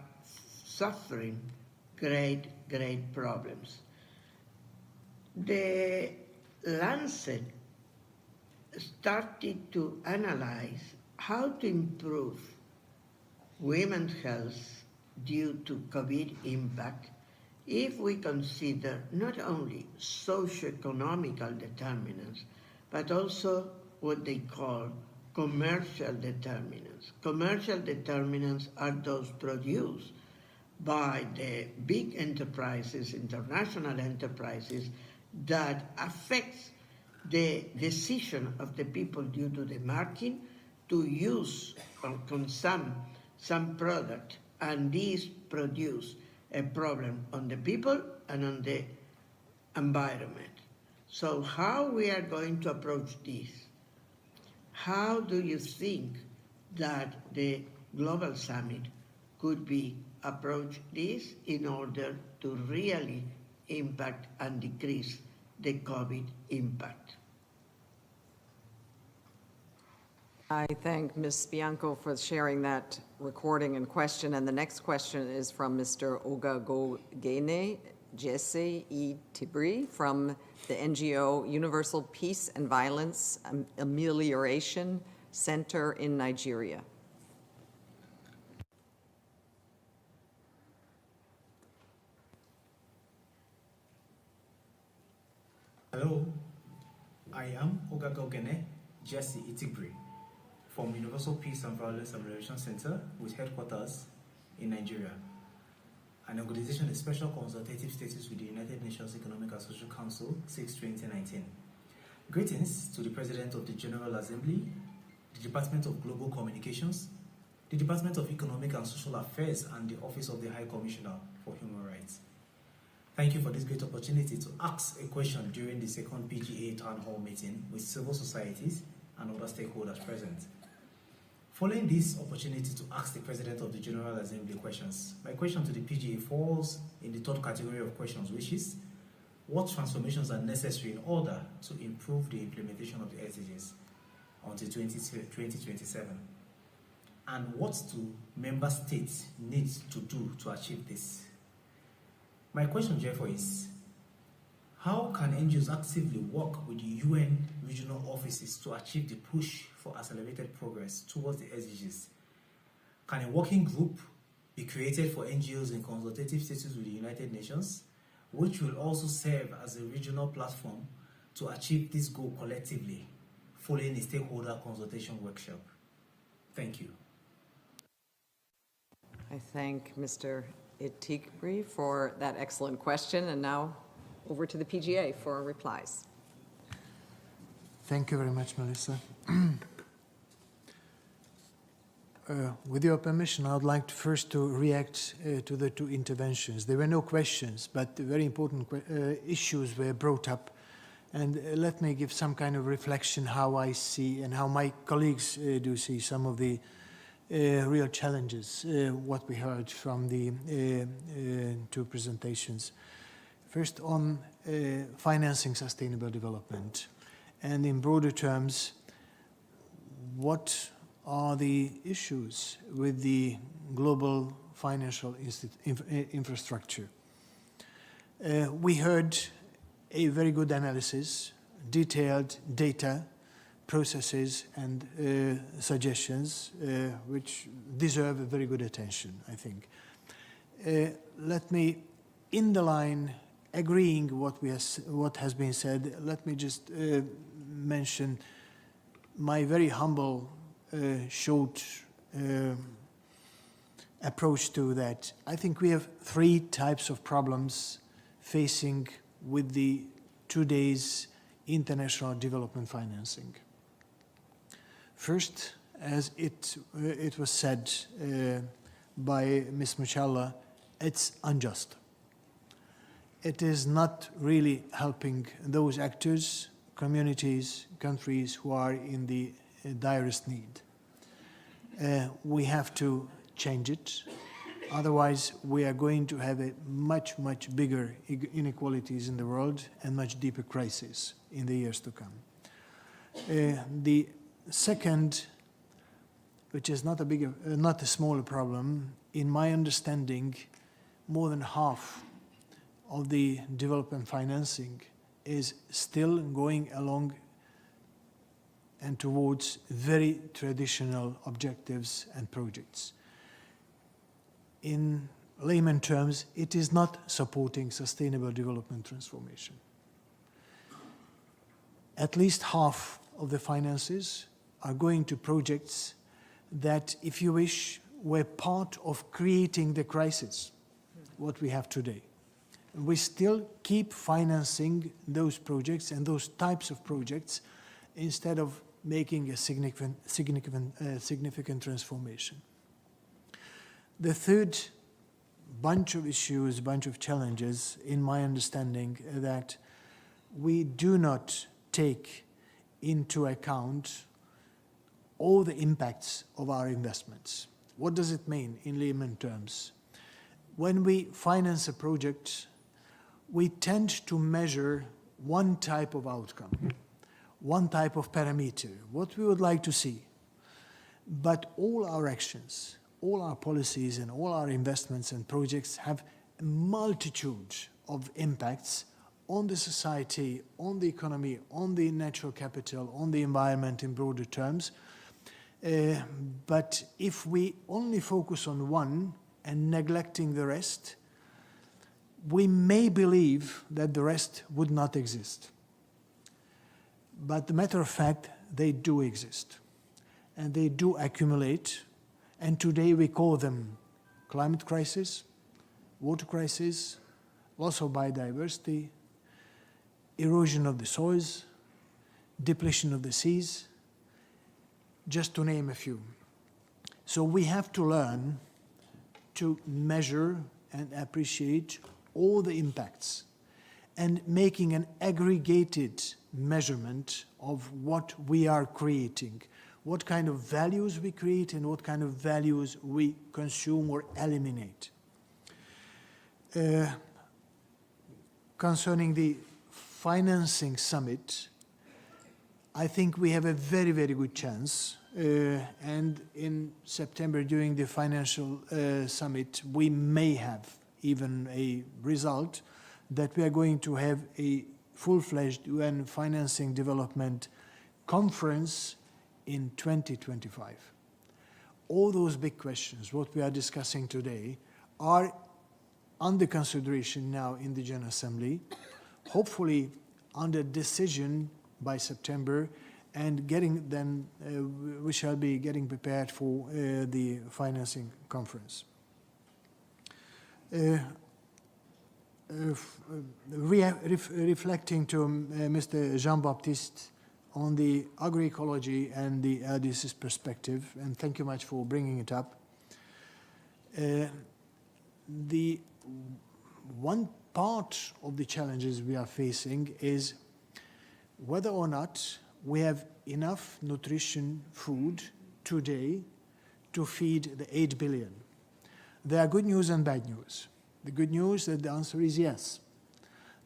suffering great problems. The Lancet started to analyze how to improve women's health due to COVID impact if we consider not only socioeconomical determinants, but also what they call commercial determinants. Commercial determinants are those produced by the big enterprises, international enterprises, that affects the decision of the people due to the market to use or consume some product, and these produce a problem on the people and on the environment. So how we are going to approach this? How do you think that the Global Summit could be approach this in order to really impact and decrease the COVID impact? I thank Ms. Bianco for sharing that recording and question. And the next question is from Mr. Ogagogene Jesse E. Tibri from the NGO Universal Peace and Violence Amelioration Center in Nigeria. Hello, I am Ogagogene Jesse Itigbre from Universal Peace and Violence Amelioration Center with headquarters in Nigeria, an organization of special consultative status with the United Nations Economic and Social Council since 2019. Greetings to the President of the General Assembly, the Department of Global Communications, the Department of Economic and Social Affairs, and the Office of the High Commissioner for Human Rights. Thank you for this great opportunity to ask a question during the second PGA Townhall meeting with civil societies and other stakeholders present. Following this opportunity to ask the President of the General Assembly questions, my question to the PGA falls in the third category of questions, which is, what transformations are necessary in order to improve the implementation of the SDGs until 2027? And what do member states need to do to achieve this? My question, therefore, is, how can NGOs actively work with the UN regional offices to achieve the push for accelerated progress towards the SDGs? Can a working group be created for NGOs in consultative status with the United Nations, which will also serve as a regional platform to achieve this goal collectively, following a stakeholder consultation workshop? Thank you. I thank Mr. Itikbre for that excellent question, and now over to the PGA for replies. Thank you very much, Melissa. With your permission, I would like to first react to the two interventions. There were no questions, but very important issues were brought up. And let me give some kind of reflection how I see and how my colleagues do see some of the real challenges, what we heard from the two presentations. First, on financing sustainable development, and in broader terms, what are the issues with the global financial infrastructure? We heard a very good analysis, detailed data, processes and suggestions, which deserve a very good attention, I think. Let me, in the line, agreeing what has been said, let me just mention my very humble, short approach to that. I think we have three types of problems facing with the today's international development financing. First, as it was said by Ms. Muchalla, it's unjust. It is not really helping those actors, communities, countries who are in the direst need. We have to change it. Otherwise, we are going to have a much, much bigger inequalities in the world and much deeper crisis in the years to come. The second, which is not a smaller problem, in my understanding, more than half of the development financing is still going along and towards very traditional objectives and projects. In layman terms, it is not supporting sustainable development transformation. At least half of the finances are going to projects that, if you wish, were part of creating the crisis, what we have today. We still keep financing those projects and those types of projects instead of making a significant transformation. The third bunch of issues, bunch of challenges, in my understanding, that we do not take into account all the impacts of our investments. What does it mean in layman terms? When we finance a project, we tend to measure one type of outcome, one type of parameter, what we would like to see. But all our actions, all our policies and all our investments and projects have a multitude of impacts on the society, on the economy, on the natural capital, on the environment in broader terms. But if we only focus on one and neglecting the rest, we may believe that the rest would not exist. But the matter of fact, they do exist, and they do accumulate, and today we call them climate crisis, water crisis, loss of biodiversity, erosion of the soils, depletion of the seas, just to name a few. So we have to learn to measure and appreciate all the impacts and making an aggregated measurement of what we are creating, what kind of values we create and what kind of values we consume or eliminate. Concerning the financing summit, I think we have a very, very good chance. And in September, during the financial summit, we may have even a result that we are going to have a full-fledged UN financing development conference in 2025. All those big questions, what we are discussing today, are under consideration now in the General Assembly, hopefully under decision by September, and getting then we shall be getting prepared for the financing conference. Reflecting to Mr. Jean-Baptiste on the agroecology and the SDGs perspective, and thank you much for bringing it up. The one part of the challenges we are facing is whether or not we have enough nutrition food today to feed the 8 billion. There are good news and bad news. The good news that the answer is yes.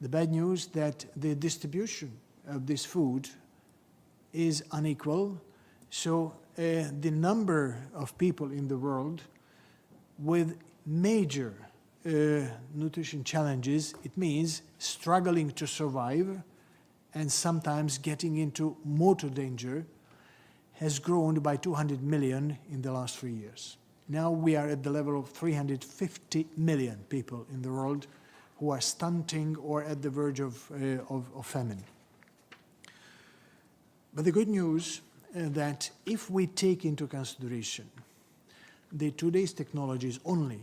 The bad news that the distribution of this food is unequal. So the number of people in the world with major nutrition challenges, it means struggling to survive and sometimes getting into mortal danger, has grown by 200 million in the last 3 years. Now we are at the level of 350 million people in the world who are stunting or at the verge of famine. But the good news that if we take into consideration the today's technologies only,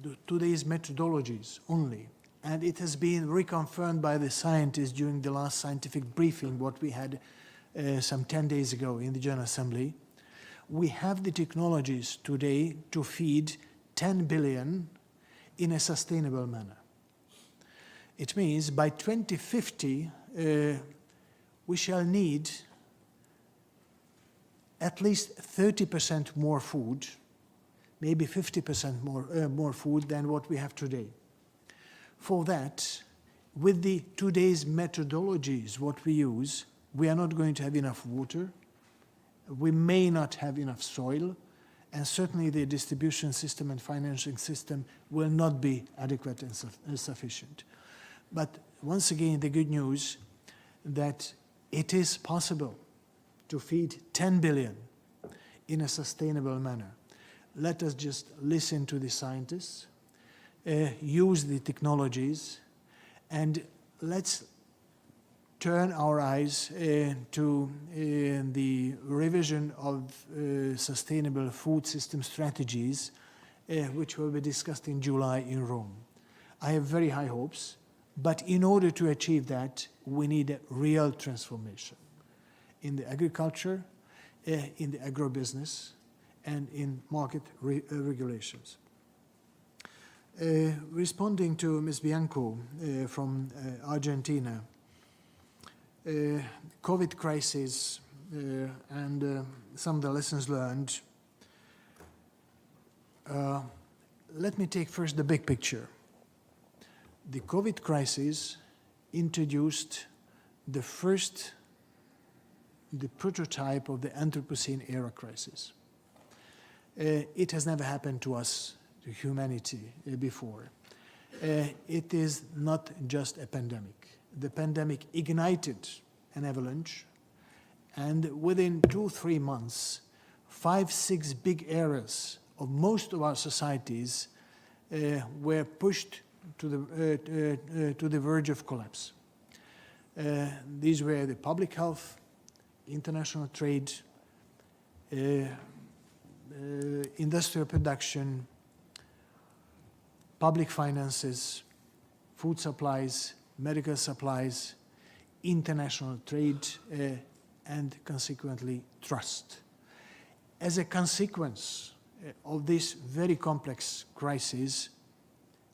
the today's methodologies only, and it has been reconfirmed by the scientists during the last scientific briefing, what we had some 10 days ago in the General Assembly, we have the technologies today to feed 10 billion in a sustainable manner. It means by 2050, we shall need at least 30% more food, maybe 50% more food than what we have today. For that, with the today's methodologies, what we use, we are not going to have enough water, we may not have enough soil, and certainly the distribution system and financing system will not be adequate and sufficient. But once again, the good news that it is possible to feed 10 billion in a sustainable manner. Let us just listen to the scientists, use the technologies, and let's turn our eyes to the revision of sustainable food system strategies, which will be discussed in July in Rome. I have very high hopes, but in order to achieve that, we need a real transformation in the agriculture, in the agribusiness, and in market regulations. Responding to Ms. Bianco from Argentina, COVID crisis and some of the lessons learned. Let me take first the big picture. The COVID crisis introduced the prototype of the Anthropocene era crisis. It has never happened to us, to humanity, before. It is not just a pandemic. The pandemic ignited an avalanche, and within 2-3 months, 5-6 big areas of most of our societies were pushed to the verge of collapse. These were the public health, international trade, industrial production, public finances, food supplies, medical supplies, international trade, and consequently trust. As a consequence of this very complex crisis,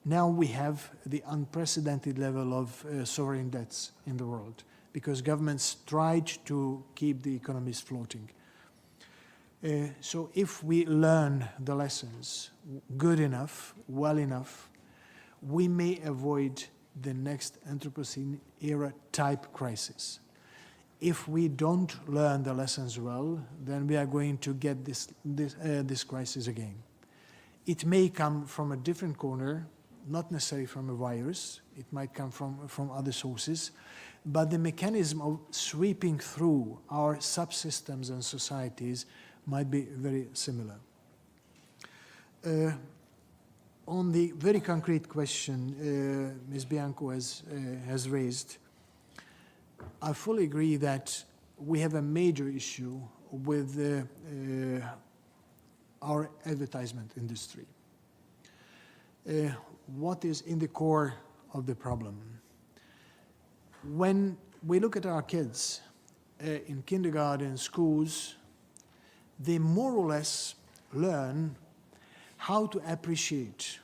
now we have the unprecedented level of sovereign debts in the world because governments tried to keep the economies floating. So if we learn the lessons good enough, well enough, we may avoid the next Anthropocene era type crisis. If we don't learn the lessons well, then we are going to get this crisis again. It may come from a different corner, not necessarily from a virus. It might come from other sources. But the mechanism of sweeping through our subsystems and societies might be very similar. On the very concrete question Ms. Bianco has raised, I fully agree that we have a major issue with our advertisement industry. What is in the core of the problem? When we look at our kids in kindergarten, schools, they more or less learn how to appreciate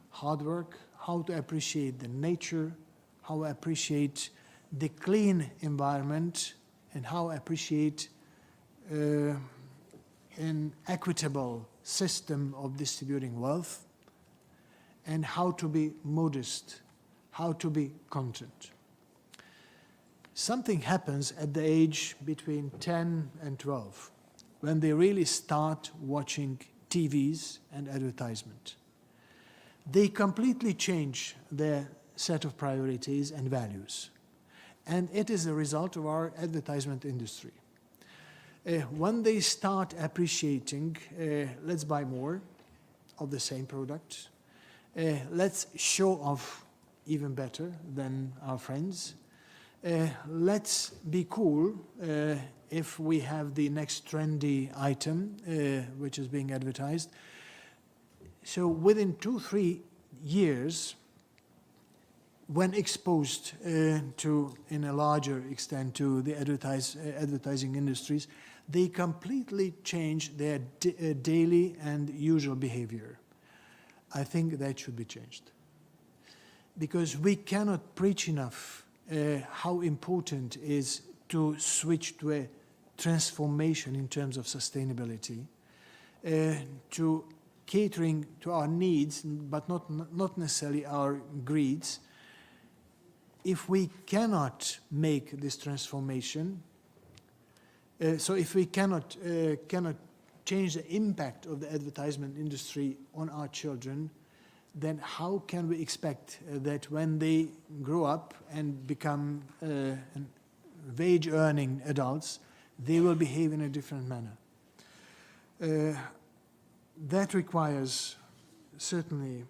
hard work, how to appreciate the nature, how to appreciate the clean environment, and how to appreciate an equitable system of distributing wealth, and how to be modest, how to be content. Something happens at the age between 10 and 12 when they really start watching TVs and advertisement. They completely change their set of priorities and values. And it is a result of our advertisement industry. When they start appreciating, let's buy more of the same product, let's show off even better than our friends, let's be cool if we have the next trendy item which is being advertised. So within 2-3 years, when exposed to, in a larger extent, to the advertising industries, they completely change their daily and usual behavior. I think that should be changed. Because we cannot preach enough how important it is to switch to a transformation in terms of sustainability, to catering to our needs, but not necessarily our greeds. If we cannot make this transformation, so if we cannot change the impact of the advertisement industry on our children, then how can we expect that when they grow up and become wage-earning adults, they will behave in a different manner? That requires certainly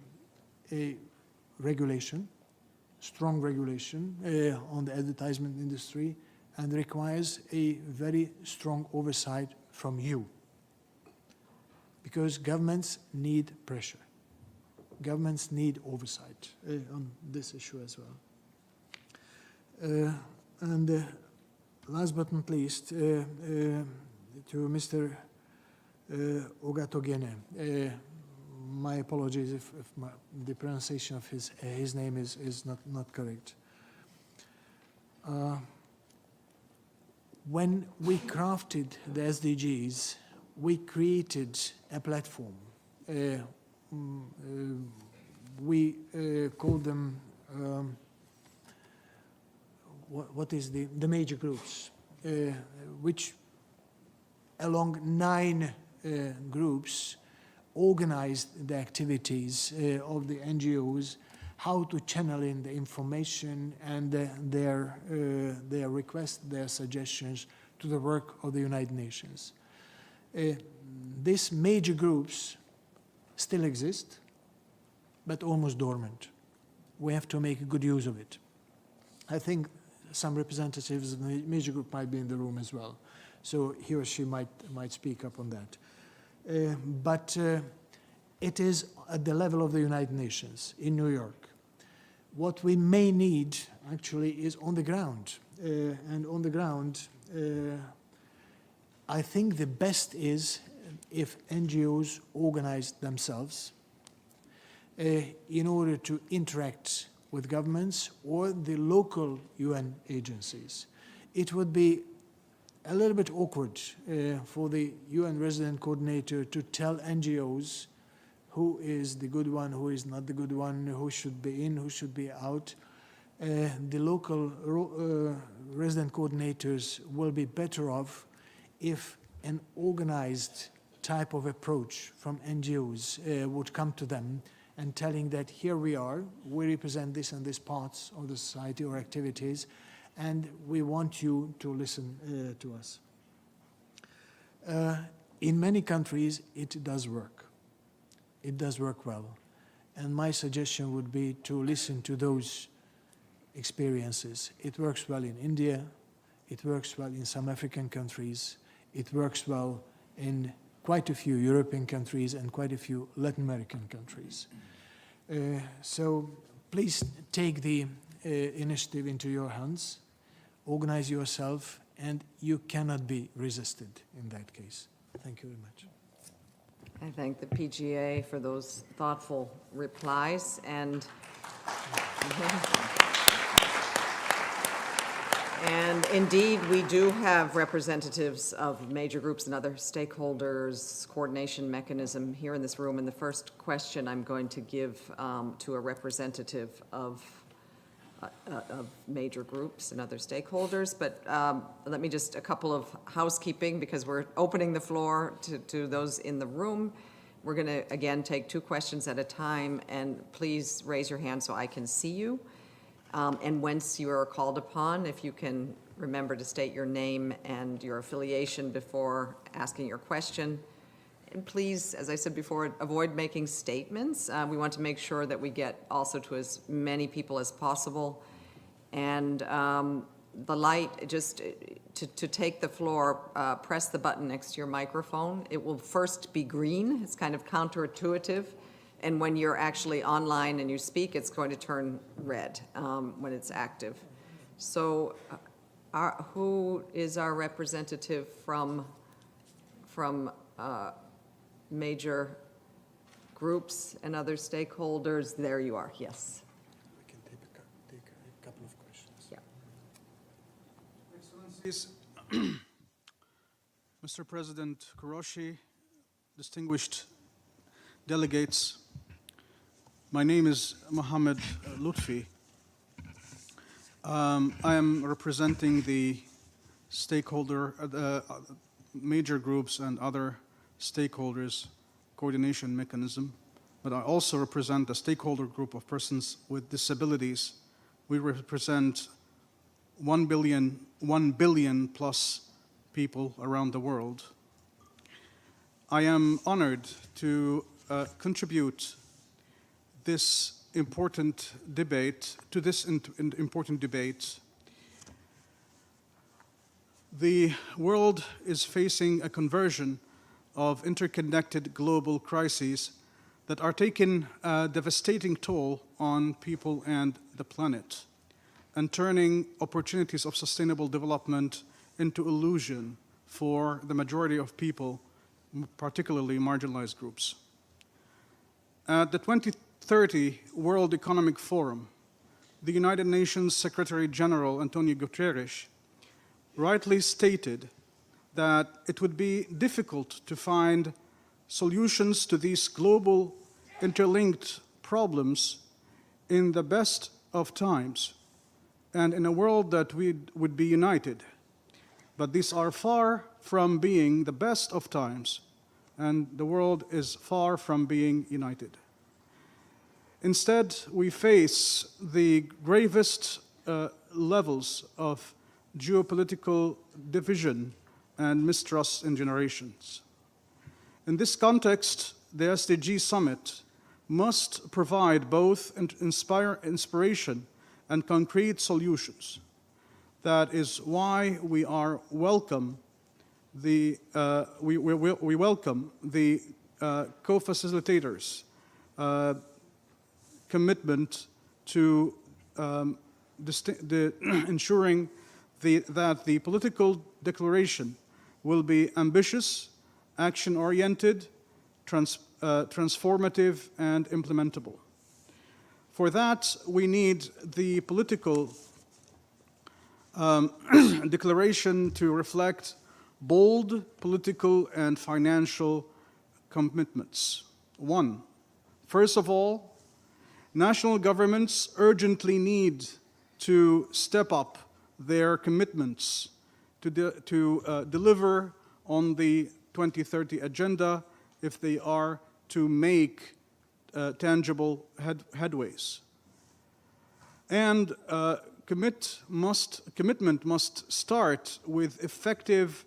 a regulation, strong regulation on the advertisement industry, and requires a very strong oversight from you. Because governments need pressure. Governments need oversight on this issue as well. And last but not least, to Mr. Ogatogene, my apologies if the pronunciation of his name is not correct. When we crafted the SDGs, we created a platform. We called them, what is the major groups, which along 9 groups organized the activities of the NGOs, how to channel in the information and their requests, their suggestions to the work of the United Nations. These major groups still exist, but almost dormant. We have to make good use of it. I think some representatives of the major group might be in the room as well. So he or she might speak up on that. But it is at the level of the United Nations in New York. What we may need actually is on the ground. And on the ground, I think the best is if NGOs organize themselves in order to interact with governments or the local UN agencies. It would be a little bit awkward for the UN resident coordinator to tell NGOs who is the good one, who is not the good one, who should be in, who should be out. The local resident coordinators will be better off if an organized type of approach from NGOs would come to them and telling that here we are, we represent this and this parts of the society or activities, and we want you to listen to us. In many countries, it does work. It does work well. And my suggestion would be to listen to those experiences. It works well in India, it works well in some African countries, it works well in quite a few European countries and quite a few Latin American countries. So please take the initiative into your hands, organize yourself, and you cannot be resisted in that case. Thank you very much. I thank the PGA for those thoughtful replies, and indeed, we do have representatives of major groups and other stakeholders, coordination mechanism here in this room. And the first question I'm going to give to a representative of major groups and other stakeholders. But let me just, a couple of housekeeping, because we're opening the floor to those in the room. We're going to, again, take 2 questions at a time, and please raise your hand so I can see you. And once you are called upon, if you can remember to state your name and your affiliation before asking your question. And please, as I said before, avoid making statements. We want to make sure that we get also to as many people as possible. And the light, just to take the floor, press the button next to your microphone. It will first be green. It's kind of counterintuitive. And when you're actually online and you speak, it's going to turn red when it's active. So who is our representative from major groups and other stakeholders? There you are, yes. We can take a couple of questions. Yeah. Excellencies, Mr. President Kőrösi, distinguished delegates, my name is Mohammed Lutfi. I am representing the major groups and other stakeholders coordination mechanism, but I also represent a stakeholder group of persons with disabilities. We represent 1 billion plus people around the world. I am honored to contribute this important debate, The world is facing a conversion of interconnected global crises that are taking a devastating toll on people and the planet, and turning opportunities of sustainable development into illusion for the majority of people, particularly marginalized groups. At the 2030 World Economic Forum, the United Nations Secretary General Antonio Guterres rightly stated that it would be difficult to find solutions to these global interlinked problems in the best of times and in a world that would be united. But these are far from being the best of times, and the world is far from being united. Instead, we face the gravest levels of geopolitical division and mistrust in generations. In this context, the SDG Summit must provide both inspiration and concrete solutions. That is why we welcome the co-facilitators' commitment to ensuring that the political declaration will be ambitious, action-oriented, transformative, and implementable. For that, we need the political declaration to reflect bold political and financial commitments. One, first of all, national governments urgently need to step up their commitments to deliver on the 2030 agenda if they are to make tangible headways. And commitment must start with effective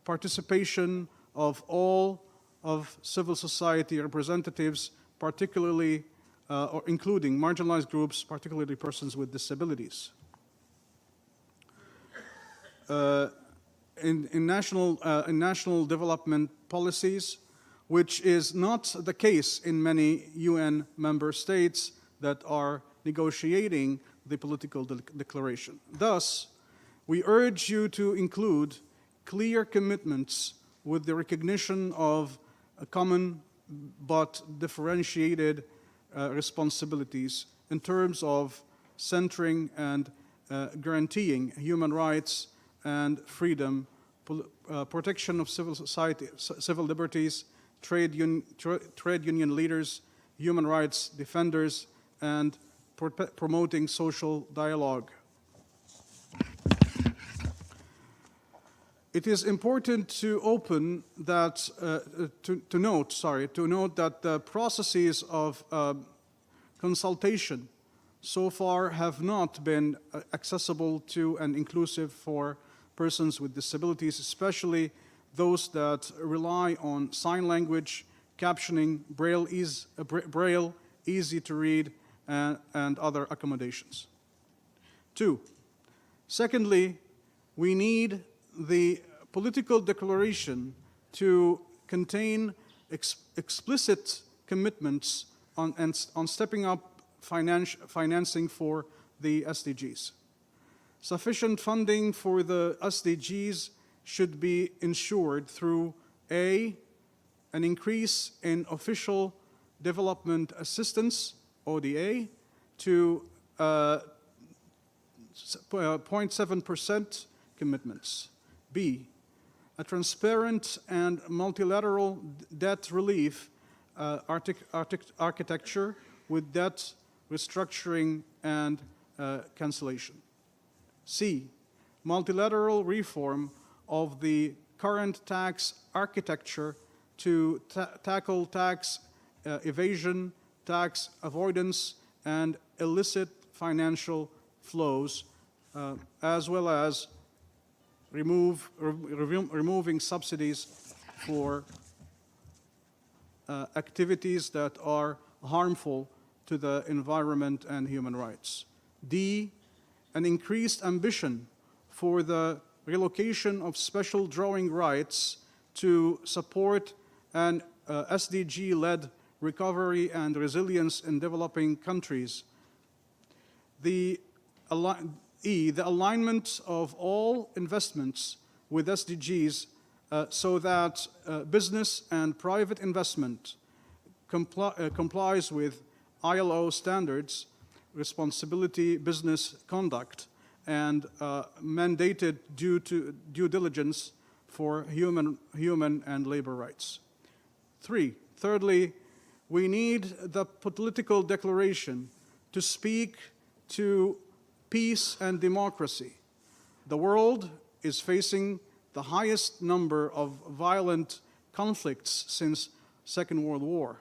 participation of all of civil society representatives, particularly or including marginalized groups, particularly persons with disabilities. In national development policies, which is not the case in many UN member states that are negotiating the political declaration. Thus, we urge you to include clear commitments with the recognition of common but differentiated responsibilities in terms of centering and guaranteeing human rights and freedom, protection of civil liberties, trade union leaders, human rights defenders, and promoting social dialogue. It is important to note that the processes of consultation so far have not been accessible to and inclusive for persons with disabilities, especially those that rely on sign language, captioning, Braille, easy to read, and other accommodations. Secondly, we need the political declaration to contain explicit commitments on stepping up financing for the SDGs. Sufficient funding for the SDGs should be ensured through an increase in official development assistance, ODA, to 0.7% commitments. B, a transparent and multilateral debt relief architecture with debt restructuring and cancellation. C, multilateral reform of the current tax architecture to tackle tax evasion, tax avoidance, and illicit financial flows, as well as removing subsidies for activities that are harmful to the environment and human rights. D, an increased ambition for the relocation of special drawing rights to support an SDG-led recovery and resilience in developing countries. The alignment of all investments with SDGs so that business and private investment complies with ILO standards, responsibility business conduct, and mandated due diligence for human and labor rights. Thirdly, we need the political declaration to speak to peace and democracy. The world is facing the highest number of violent conflicts since Second World War,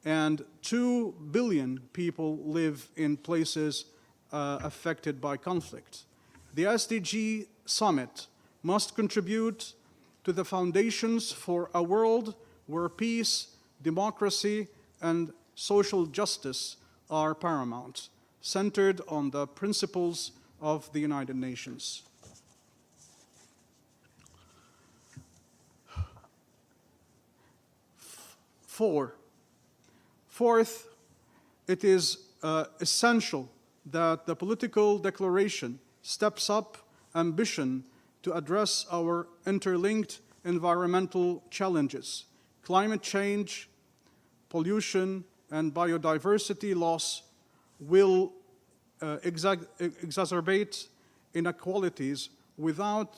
and 2 billion people live in places affected by conflict. The SDG Summit must contribute to the foundations for a world where peace, democracy, and social justice are paramount, centered on the principles of the United Nations. Fourth, it is essential that the political declaration steps up ambition to address our interlinked environmental challenges. Climate change, pollution, and biodiversity loss will exacerbate inequalities without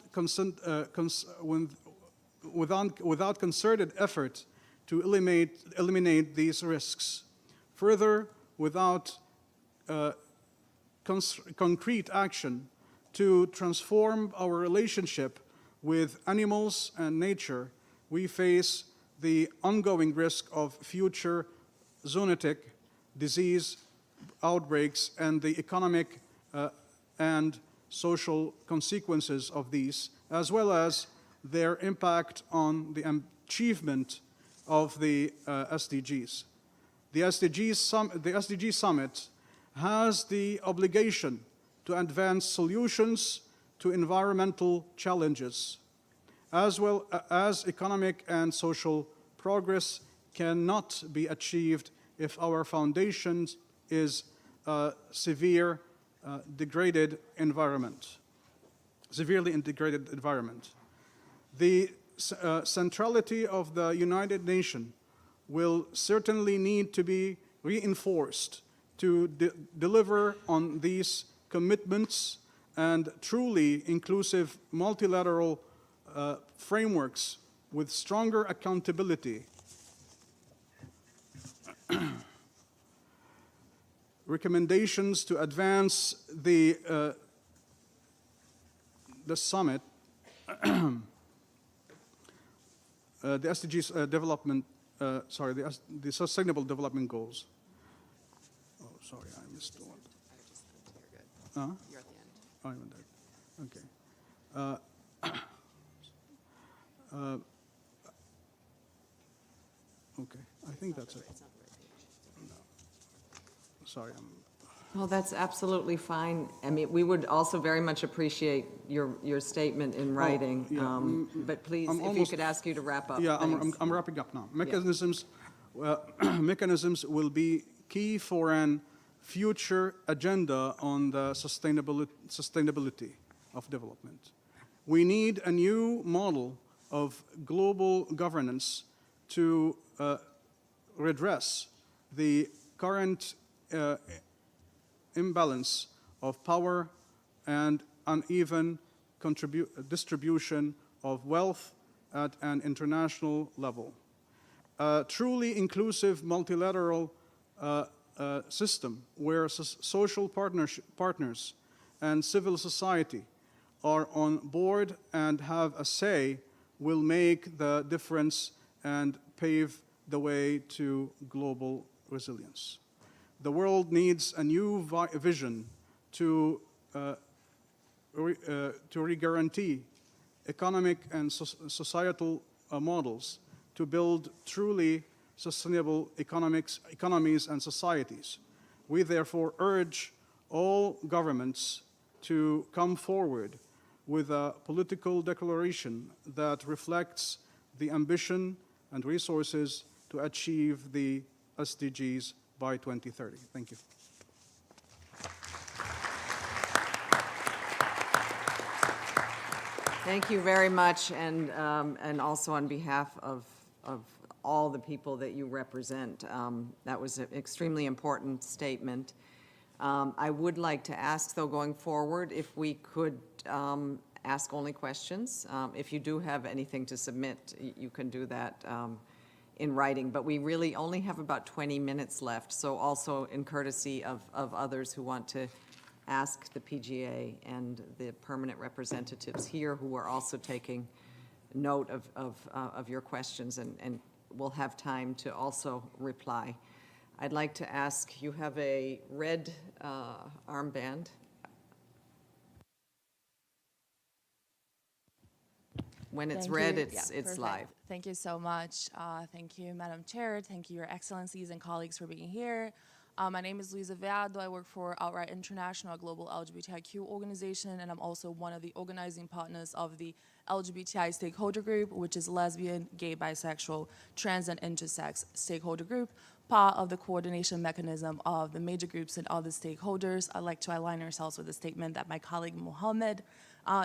concerted effort to eliminate these risks. Further, without concrete action to transform our relationship with animals and nature, we face the ongoing risk of future zoonotic disease outbreaks and the economic and social consequences of these, as well as their impact on the achievement of the SDGs. The SDG Summit has the obligation to advance solutions to environmental challenges, as well as economic and social progress cannot be achieved if our foundation is severely integrated environment. The centrality of the United Nations will certainly need to be reinforced to deliver on these commitments, and truly inclusive multilateral frameworks with stronger accountability. Recommendations to advance the summit, the SDGs development, the Sustainable Development Goals. Oh, sorry, I missed one. You're good. You're at the end. Oh, I'm at that. Okay. Okay, I think that's it. It's not the right page. No. Sorry, Well, that's absolutely fine. I mean, we would also very much appreciate your statement in writing. yeah. But please, I'm if you almost- could ask you to wrap up. Yeah, thanks. I'm wrapping up now. Mechanisms will be key for an future agenda on the sustainability of development. We need a new model of global governance to redress the current imbalance of power and uneven distribution of wealth at an international level. A truly inclusive multilateral system where social partners and civil society are on board and have a say will make the difference and pave the way to global resilience. The world needs a new vision to re-guarantee economic and societal models to build truly sustainable economies and societies. We therefore urge all governments to come forward with a political declaration that reflects the ambition and resources to achieve the SDGs by 2030. Thank you. Thank you very much, and also on behalf of all the people that you represent. That was an extremely important statement. I would like to ask, though, going forward, if we could ask only questions. If you do have anything to submit, you can do that in writing, but we really only have about 20 minutes left, so also in courtesy of others who want to ask the PGA and the permanent representatives here who are also taking note of your questions, and we'll have time to also reply. I'd like to ask, you have a red armband. When it's Thank red, you. it's Perfect. live. Thank you so much. Thank you, Madam Chair. Thank you, Your Excellencies and colleagues, for being here. My name is Luisa Veado. I work for Outright International, a global LGBTIQ organization, and I'm also one of the organizing partners of the LGBTI stakeholder group, which is lesbian, gay, bisexual, trans, and intersex stakeholder group, part of the coordination mechanism of the major groups and other stakeholders. I'd like to align ourselves with the statement that my colleague Mohammed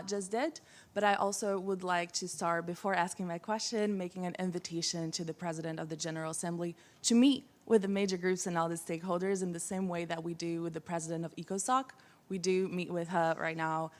just did, but I also would like to start, before asking my question, making an invitation to the President of the General Assembly to meet with the major groups and all the stakeholders in the same way that we do with the President of ECOSOC. We do meet with her right now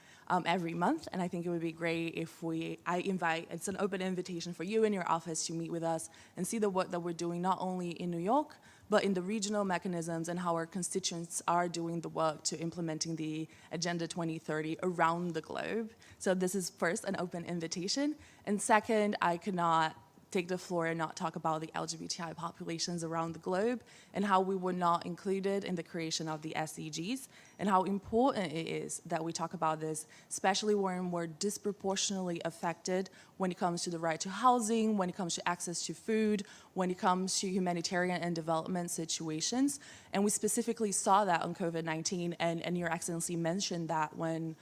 every month, and I think it would be great if it's an open invitation for you and your office to meet with us and see the work that we're doing not only in New York, but in the regional mechanisms and how our constituents are doing the work to implementing the Agenda 2030 around the globe. So this is first an open invitation, and second, I could not take the floor and not talk about the LGBTI populations around the globe and how we were not included in the creation of the SDGs and how important it is that we talk about this, especially when we're disproportionately affected when it comes to the right to housing, when it comes to access to food, when it comes to humanitarian and development situations. And we specifically saw that on COVID-19, and Your Excellency mentioned that when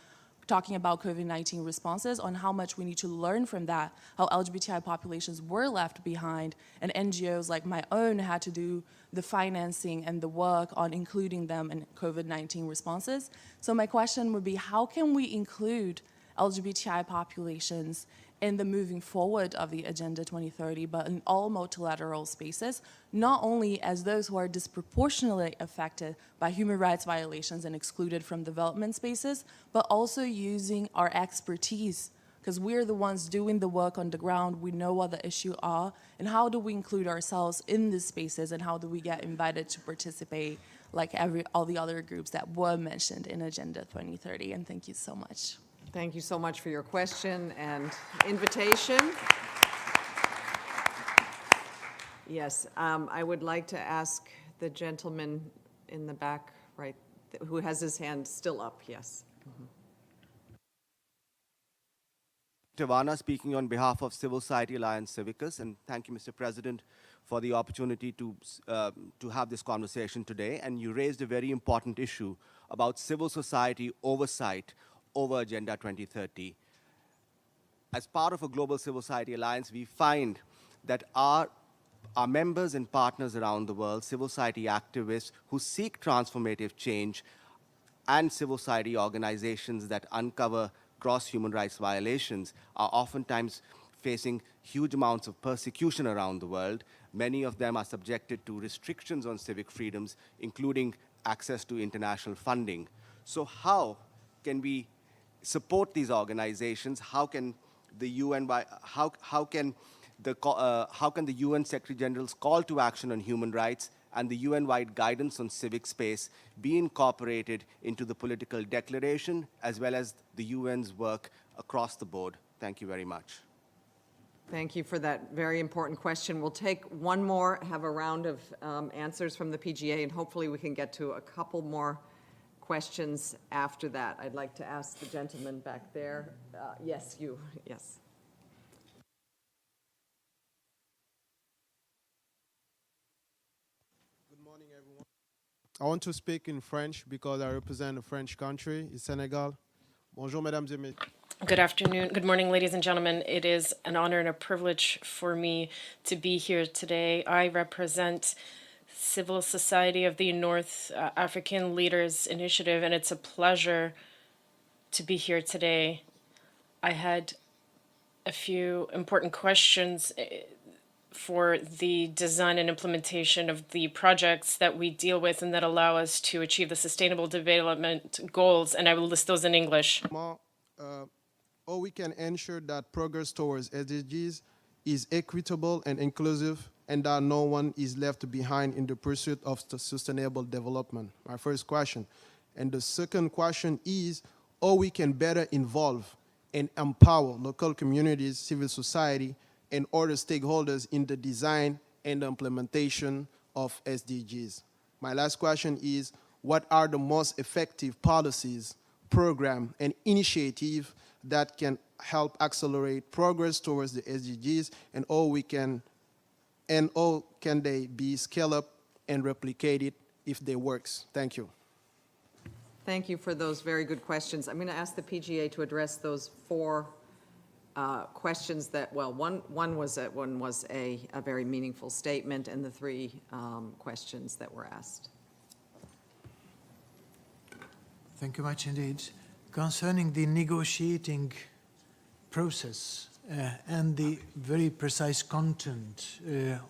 talking about COVID-19 responses, on how much we need to learn from that, how LGBTI populations were left behind, and NGOs like my own had to do the financing and the work on including them in COVID-19 responses. So my question would be, how can we include LGBTI populations in the moving forward of the Agenda 2030, but in all multilateral spaces, not only as those who are disproportionately affected by human rights violations and excluded from development spaces, but also using our expertise, because we're the ones doing the work on the ground, we know what the issues are, and how do we include ourselves in these spaces, and how do we get invited to participate like all the other groups that were mentioned in Agenda 2030, and thank you so much. Thank you so much for your question and invitation. Yes, I would like to ask the gentleman in the back, right, who has his hand still up, yes. Tawana speaking on behalf of Civil Society Alliance Civicus, and thank you, Mr. President, for the opportunity to have this conversation today. And you raised a very important issue about civil society oversight over Agenda 2030. As part of a global civil society alliance, we find that our members and partners around the world, civil society activists who seek transformative change, and civil society organizations that uncover gross human rights violations are oftentimes facing huge amounts of persecution around the world. Many of them are subjected to restrictions on civic freedoms, including access to international funding. So how can we support these organizations? How can the UN, how can the UN Secretary General's call to action on human rights and the UN-wide guidance on civic space be incorporated into the political declaration as well as the UN's work across the board? Thank you very much. Thank you for that very important question. We'll take one more, have a round of answers from the PGA, and hopefully we can get to a couple more questions after that. I'd like to ask the gentleman back there. Yes, you, yes. Good morning, everyone. I want to speak in French because I represent a French country, Senegal. Bonjour, mesdames et messieurs. Good afternoon. Good morning, ladies and gentlemen. It is an honor and a privilege for me to be here today. I represent Civil Society of the North African Leaders Initiative, and it's a pleasure to be here today. I had a few important questions for the design and implementation of the projects that we deal with and that allow us to achieve the Sustainable Development Goals, and I will list those in English. How we can ensure that progress towards SDGs is equitable and inclusive, and that no one is left behind in the pursuit of sustainable development. My first question. And the second question is how we can better involve and empower local communities, civil society, and other stakeholders in the design and implementation of SDGs. My last question is, what are the most effective policies, program, and initiative that can help accelerate progress towards the SDGs, and how can they be scaled up and replicated if they works. Thank you. Thank you for those very good questions. I'm going to ask the PGA to address those four questions that, well, one was a very meaningful statement, and the three questions that were asked. Thank you much indeed. Concerning the negotiating process and the very precise content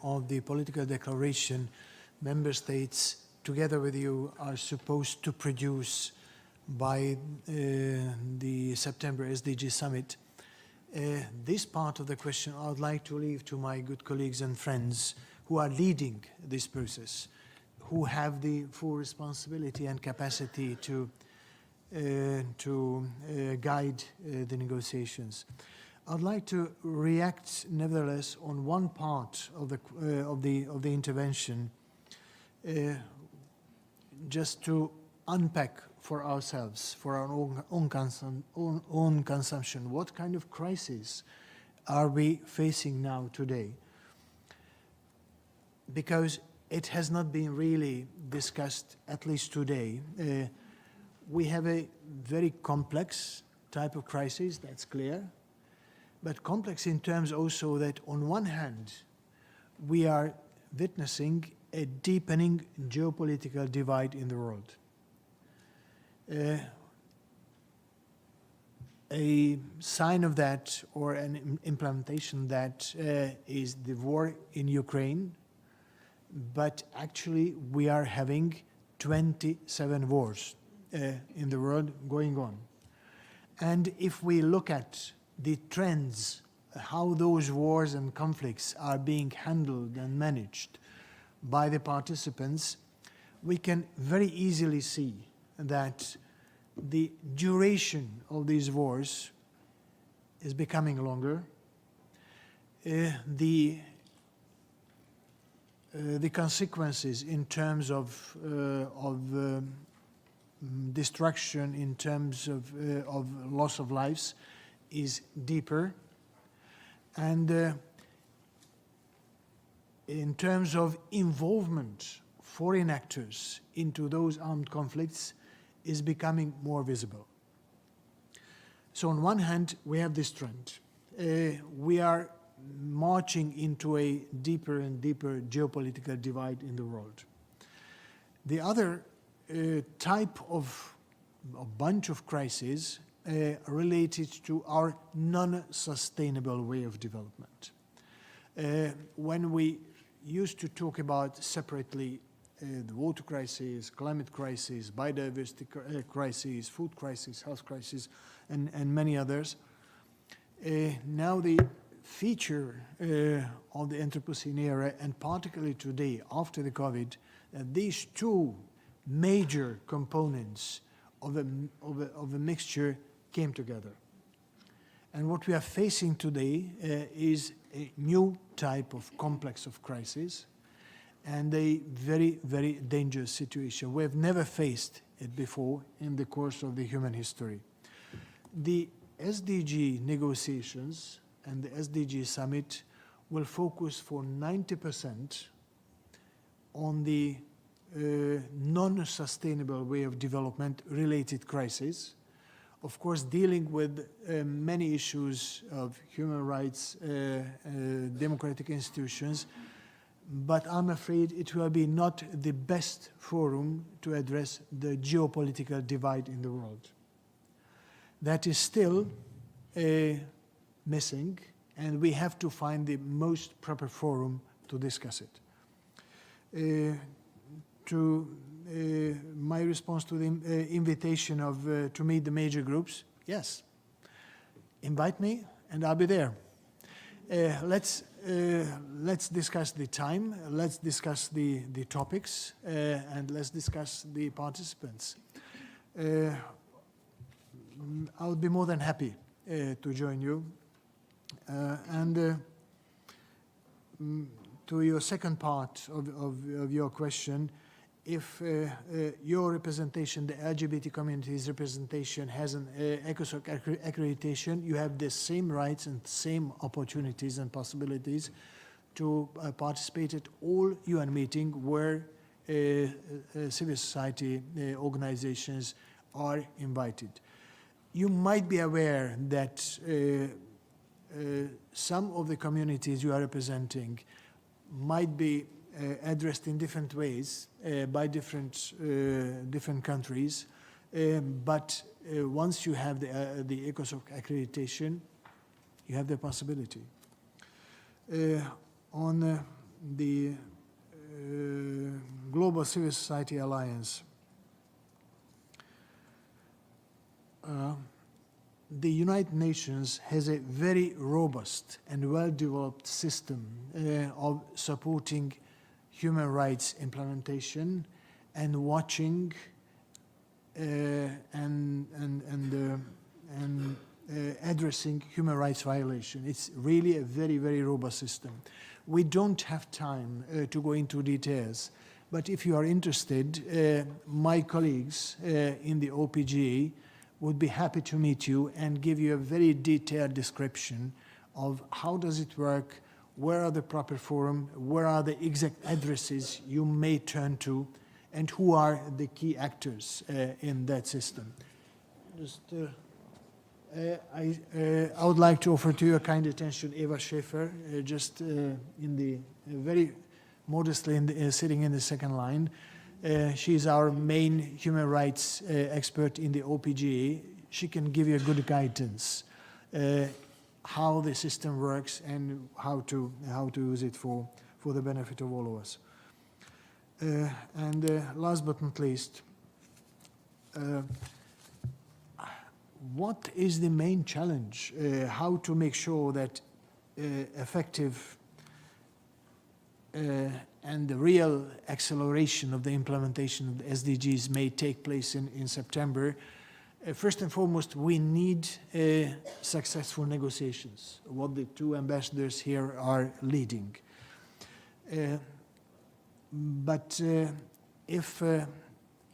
of the political declaration, member states, together with you, are supposed to produce by the September SDG summit. This part of the question I would like to leave to my good colleagues and friends who are leading this process, who have the full responsibility and capacity to guide the negotiations. I'd like to react, nevertheless, on one part of the intervention, just to unpack for ourselves, for our own consumption, what kind of crisis are we facing now today? Because it has not been really discussed, at least today. We have a very complex type of crisis, that's clear, but complex in terms also that on one hand, we are witnessing a deepening geopolitical divide in the world. A sign of that, or an implementation that, is the war in Ukraine, but actually we are having 27 wars in the world going on. And if we look at the trends, how those wars and conflicts are being handled and managed by the participants, we can very easily see that the duration of these wars is becoming longer. The consequences in terms of destruction, in terms of loss of lives, is deeper. And in terms of involvement, foreign actors into those armed conflicts is becoming more visible. So on one hand, we have this trend. We are marching into a deeper and deeper geopolitical divide in the world. The other type of a bunch of crises related to our non-sustainable way of development. When we used to talk about separately the water crisis, climate crisis, biodiversity crisis, food crisis, health crisis, and many others, now the feature of the Anthropocene era, and particularly today, after the COVID, these two major components of a mixture came together. And what we are facing today is a new type of complex of crisis and a very, very dangerous situation. We have never faced it before in the course of the human history. The SDG negotiations and the SDG summit will focus for 90% on the non-sustainable way of development related crises. Of course, dealing with many issues of human rights, democratic institutions, but I'm afraid it will be not the best forum to address the geopolitical divide in the world. That is still missing, and we have to find the most proper forum to discuss it. My response to the invitation to meet the major groups, yes, invite me and I'll be there. Let's discuss the time, let's discuss the topics, and let's discuss the participants. I would be more than happy to join you. To your second part of your question, if your representation, the LGBT community's representation, has an ECOSOC accreditation, you have the same rights and same opportunities and possibilities to participate at all UN meetings where civil society organizations are invited. You might be aware that some of the communities you are representing might be addressed in different ways by different countries, but once you have the ECOSOC accreditation, you have the possibility. On the Global Civil Society Alliance, the United Nations has a very robust and well-developed system of supporting human rights implementation and watching and addressing human rights violation. It's really a very, very robust system. We don't have time to go into details, but if you are interested, my colleagues in the OPGA would be happy to meet you and give you a very detailed description of how does it work, where are the proper forum, where are the exact addresses you may turn to, and who are the key actors in that system. Just, I would like to offer to your kind attention Eva Schaefer, just in the very modestly sitting in the second line. She's our main human rights expert in the OPGA. She can give you a good guidance how the system works and how to use it for the benefit of all of us. And last but not least, what is the main challenge? How to make sure that effective and the real acceleration of the implementation of the SDGs may take place in September. First and foremost, we need successful negotiations, what the two ambassadors here are leading. But if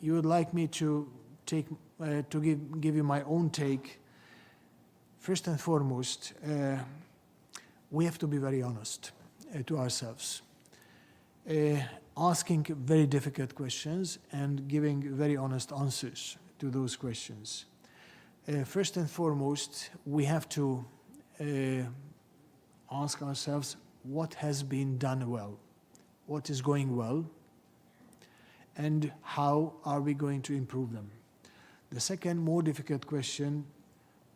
you would like me to give you my own take, first and foremost, we have to be very honest to ourselves. Asking very difficult questions and giving very honest answers to those questions. First and foremost, we have to ask ourselves what has been done well, what is going well, and how are we going to improve them. The second, more difficult question,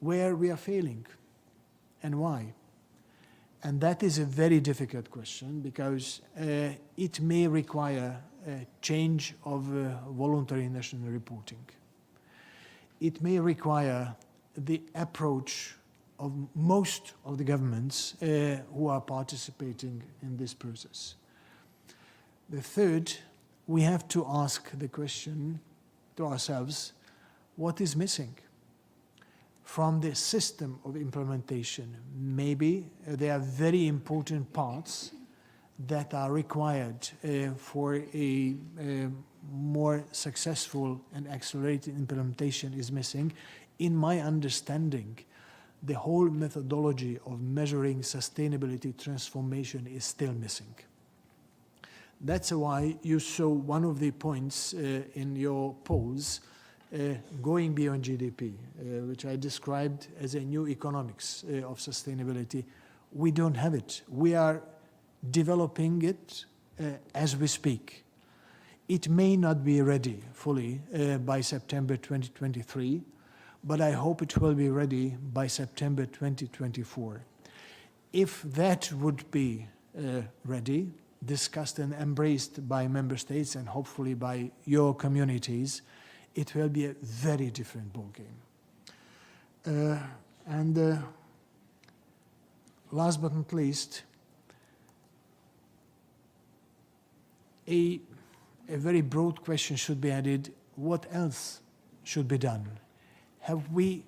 where we are failing and why. And that is a very difficult question because it may require a change of voluntary national reporting. It may require the approach of most of the governments who are participating in this process. The third, we have to ask the question to ourselves, what is missing from the system of implementation? Maybe there are very important parts that are required for a more successful and accelerated implementation is missing. In my understanding, the whole methodology of measuring sustainability transformation is still missing. That's why you saw one of the points in your polls going beyond GDP, which I described as a new economics of sustainability. We don't have it. We are developing it as we speak. It may not be ready fully by September 2023, but I hope it will be ready by September 2024. If that would be ready, discussed and embraced by member states and hopefully by your communities, it will be a very different ballgame. Last but not least, a very broad question should be added, what else should be done? Have we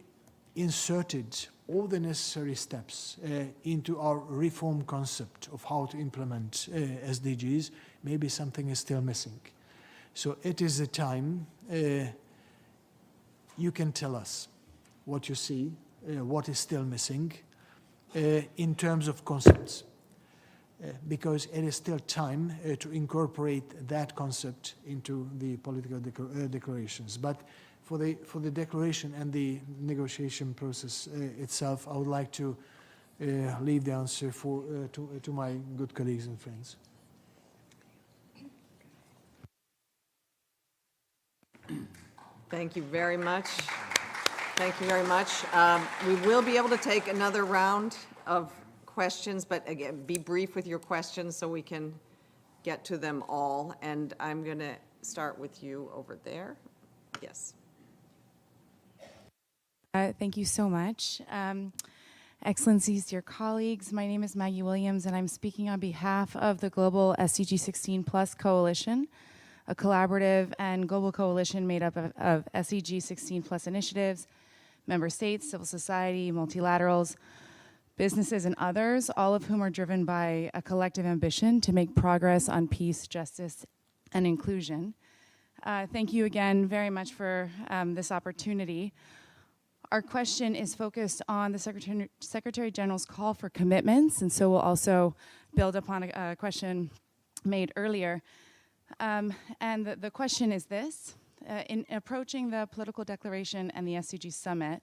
inserted all the necessary steps into our reform concept of how to implement SDGs? Maybe something is still missing. So it is the time you can tell us what you see, what is still missing in terms of concepts. because it is still time to incorporate that concept into the political declarations. But for the declaration and the negotiation process itself, I would like to leave the answer to my good colleagues and friends. Thank you very much. Thank you very much. We will be able to take another round of questions, but again, be brief with your questions so we can get to them all. And I'm going to start with you over there. Yes. Thank you so much. Excellencies, dear colleagues, my name is Maggie Williams, and I'm speaking on behalf of the Global SDG 16 Plus Coalition, a collaborative and global coalition made up of SDG 16 Plus initiatives, member states, civil society, multilaterals, businesses, and others, all of whom are driven by a collective ambition to make progress on peace, justice, and inclusion. Thank you again very much for this opportunity. Our question is focused on the Secretary General's call for commitments, and so we'll also build upon a question made earlier. And the question is this. In approaching the political declaration and the SDG summit,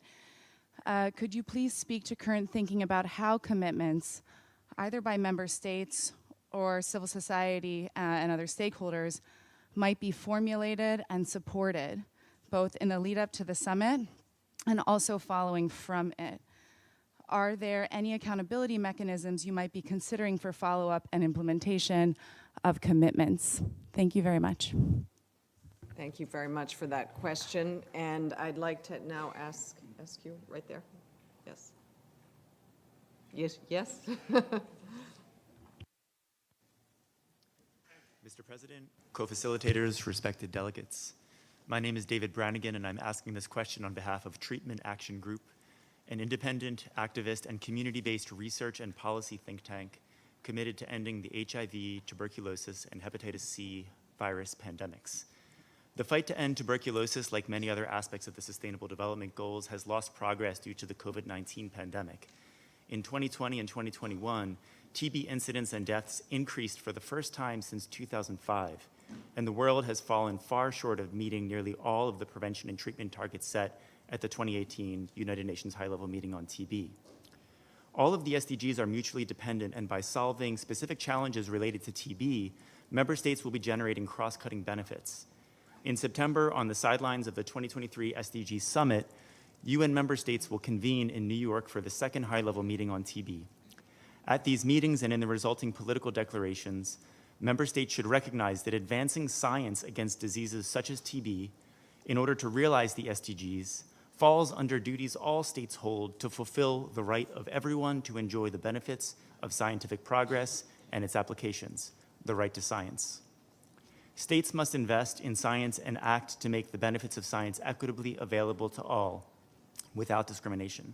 could you please speak to current thinking about how commitments, either by member states or civil society and other stakeholders, might be formulated and supported, both in the lead up to the summit and also following from it? Are there any accountability mechanisms you might be considering for follow-up and implementation of commitments? Thank you very much. Thank you very much for that question. And I'd like to now ask you right there. Yes. Yes, yes. Mr. President, co-facilitators, respected delegates. My name is David Brannigan, and I'm asking this question on behalf of Treatment Action Group, an independent, activist, and community-based research and policy think tank committed to ending the HIV, tuberculosis, and hepatitis C virus pandemics. The fight to end tuberculosis, like many other aspects of the Sustainable Development Goals, has lost progress due to the COVID-19 pandemic. In 2020 and 2021, TB incidence and deaths increased for the first time since 2005, and the world has fallen far short of meeting nearly all of the prevention and treatment targets set at the 2018 United Nations High-Level Meeting on TB. All of the SDGs are mutually dependent, and by solving specific challenges related to TB, member states will be generating cross-cutting benefits. In September, on the sidelines of the 2023 SDG Summit, UN member states will convene in New York for the second high-level meeting on TB. At these meetings and in the resulting political declarations, member states should recognize that advancing science against diseases such as TB in order to realize the SDGs falls under duties all states hold to fulfill the right of everyone to enjoy the benefits of scientific progress and its applications, the right to science. States must invest in science and act to make the benefits of science equitably available to all, without discrimination.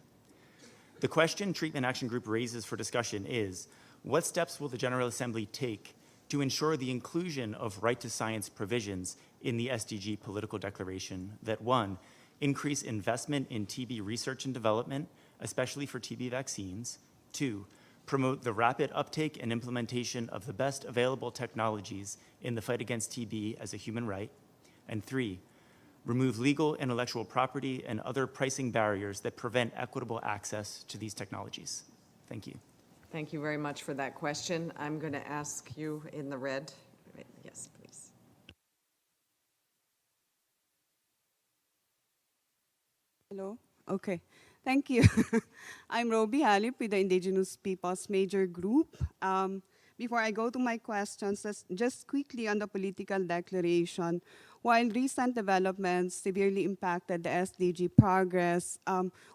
The question Treatment Action Group raises for discussion is, what steps will the General Assembly take to ensure the inclusion of right to science provisions in the SDG political declaration that, one, increase investment in TB research and development, especially for TB vaccines, two, promote the rapid uptake and implementation of the best available technologies in the fight against TB as a human right, and three, remove legal intellectual property and other pricing barriers that prevent equitable access to these technologies. Thank you. Thank you very much for that question. I'm going to ask you in the red. Yes, please. Hello? Okay. Thank you. I'm Roby Halip with the Indigenous Peoples Major Group. Before I go to my questions, just quickly on the political declaration. While recent developments severely impacted the SDG progress,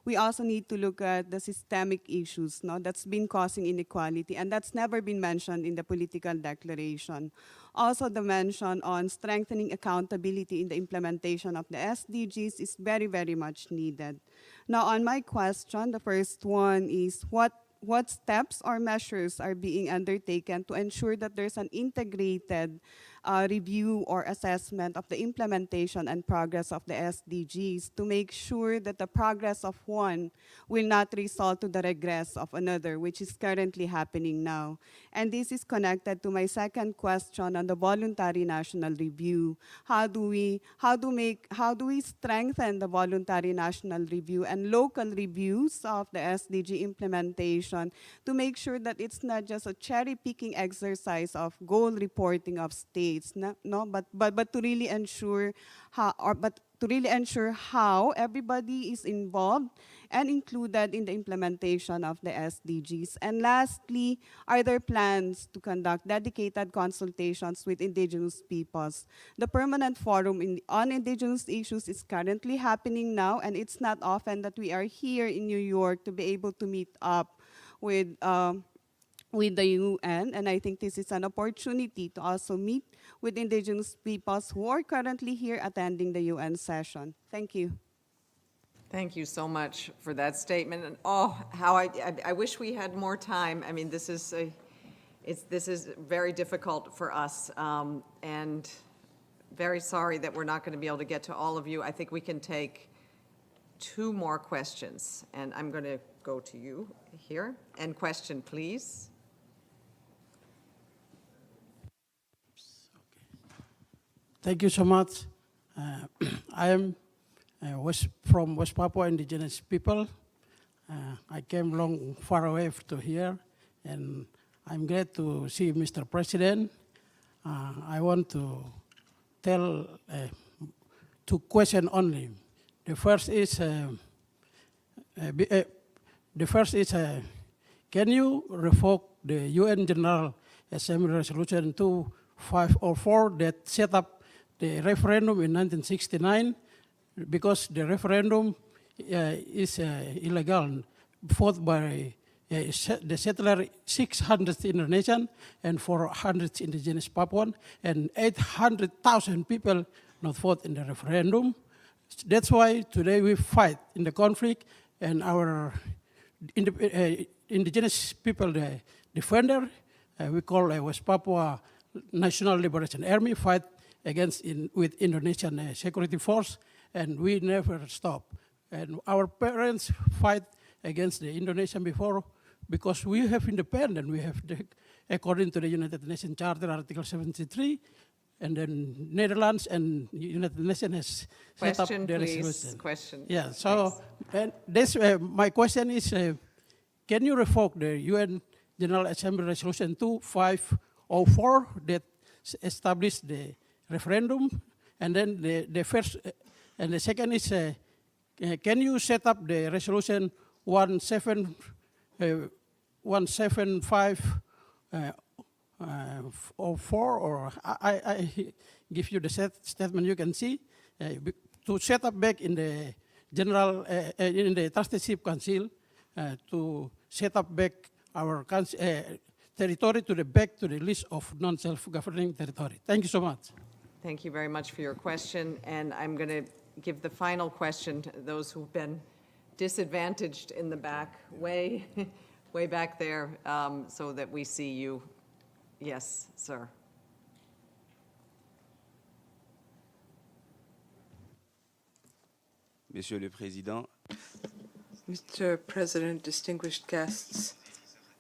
we also need to look at the systemic issues that's been causing inequality, and that's never been mentioned in the political declaration. Also, the mention on strengthening accountability in the implementation of the SDGs is very, very much needed. Now, on my question, the first one is what steps or measures are being undertaken to ensure that there's an integrated review or assessment of the implementation and progress of the SDGs to make sure that the progress of one will not result to the regress of another, which is currently happening now. And this is connected to my second question on the voluntary national review. How do we strengthen the voluntary national review and local reviews of the SDG implementation to make sure that it's not just a cherry-picking exercise of goal reporting of states, but to really ensure how everybody is involved and included in the implementation of the SDGs. And lastly, are there plans to conduct dedicated consultations with indigenous peoples? The Permanent Forum on Indigenous Issues is currently happening now, and it's not often that we are here in New York to be able to meet up with the UN, and I think this is an opportunity to also meet with indigenous peoples who are currently here attending the UN session. Thank you. Thank you so much for that statement. And oh, how I wish we had more time. I mean, this is very difficult for us, and very sorry that we're not going to be able to get to all of you. I think we can take 2 more questions, and I'm going to go to you here. And question, please. Thank you so much. I am from West Papua indigenous people. I came far away to here, and I'm glad to see Mr. President. I want to tell 2 questions only. The first is, can you revoke the UN General Assembly Resolution 2504 that set up the referendum in 1969, because the referendum is illegal, fought by the settler 600 Indonesian and 400 indigenous Papuan, and 800,000 people not vote in the referendum. That's why today we fight in the conflict, and our indigenous people, the defender, we call West Papua National Liberation Army, fight against with Indonesian security force, and we never stop. And our parents fight against the Indonesian before, because we have independence. We have, according to the United Nations Charter, Article 73, and then Netherlands and United Nations has set up the resolution. Question. Yeah. So, and this my question is, can you revoke the UN General Assembly Resolution 2504 that established the referendum? And then the first, and the second is, can you set up the resolution 170504, or I give you the statement you can see, to set up back in the general, in the trusteeship council, to set up back our territory back to the list of non-self-governing territory. Thank you so much. Thank you very much for your question, and I'm going to give the final question to those who've been disadvantaged in the back, way back there, so that we see you. Yes, sir. Monsieur le Président. Mr. President, distinguished guests,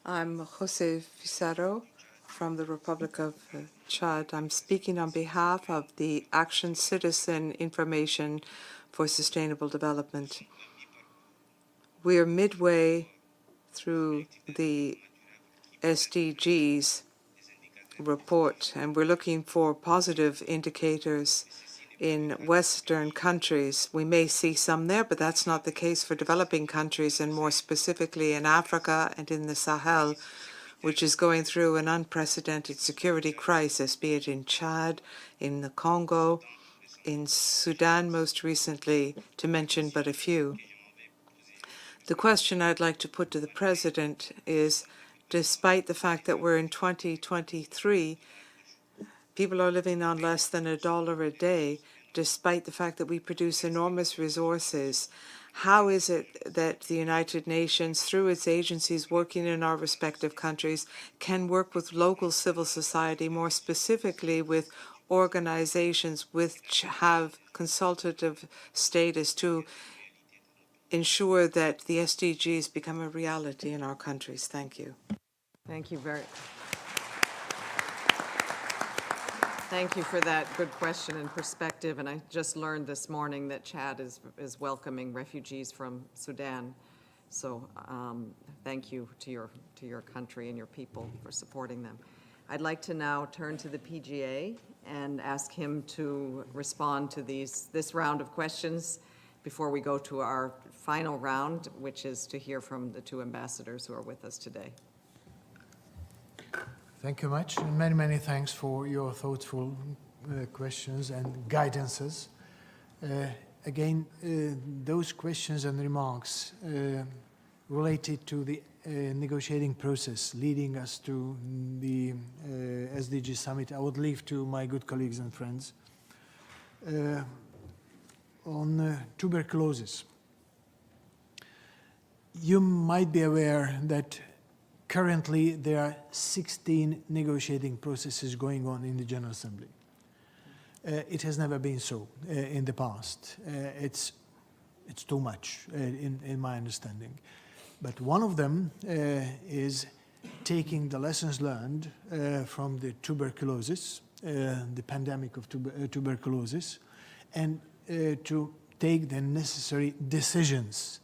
I'm Jose Pizarro from the Republic of Chad. I'm speaking on behalf of the Action Citizen Information for Sustainable Development. We are midway through the SDGs report, and we're looking for positive indicators in Western countries. We may see some there, but that's not the case for developing countries, and more specifically in Africa and in the Sahel, which is going through an unprecedented security crisis, be it in Chad, in the Congo, in Sudan most recently, to mention but a few. The question I'd like to put to the President is, despite the fact that we're in 2023, people are living on less than $1 a day, despite the fact that we produce enormous resources. How is it that the United Nations, through its agencies working in our respective countries, can work with local civil society, more specifically with organizations which have consultative status to ensure that the SDGs become a reality in our countries? Thank you. Thank you Thank you for that good question and perspective. And I just learned this morning that Chad is welcoming refugees from Sudan. So thank you to your country and your people for supporting them. I'd like to now turn to the PGA and ask him to respond to this round of questions before we go to our final round, which is to hear from the two ambassadors who are with us today. Thank you much, and many, many thanks for your thoughtful questions and guidances. Again, those questions and remarks related to the negotiating process leading us to the SDG summit, I would leave to my good colleagues and friends. On tuberculosis, you might be aware that currently, there are 16 negotiating processes going on in the General Assembly. It has never been so in the past. It's too much, in my understanding. But one of them is taking the lessons learned from the tuberculosis, the pandemic of tuberculosis, and to take the necessary decisions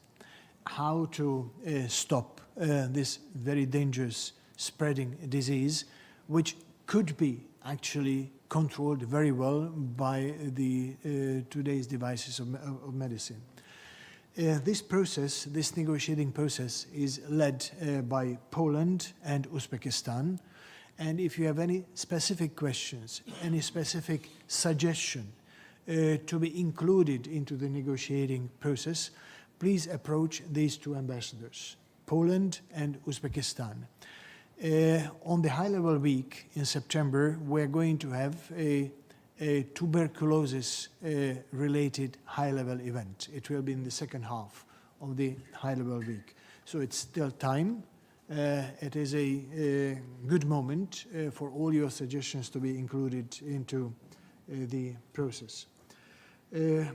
how to stop this very dangerous spreading disease, which could be actually controlled very well by the today's devices of medicine. This process, this negotiating process, is led by Poland and Uzbekistan. And if you have any specific questions, any specific suggestion to be included into the negotiating process, please approach these two ambassadors, Poland and Uzbekistan. On the high-level week in September, we're going to have a tuberculosis-related high-level event. It will be in the second half of the high-level week. So it's still time. It is a good moment for all your suggestions to be included into the process. In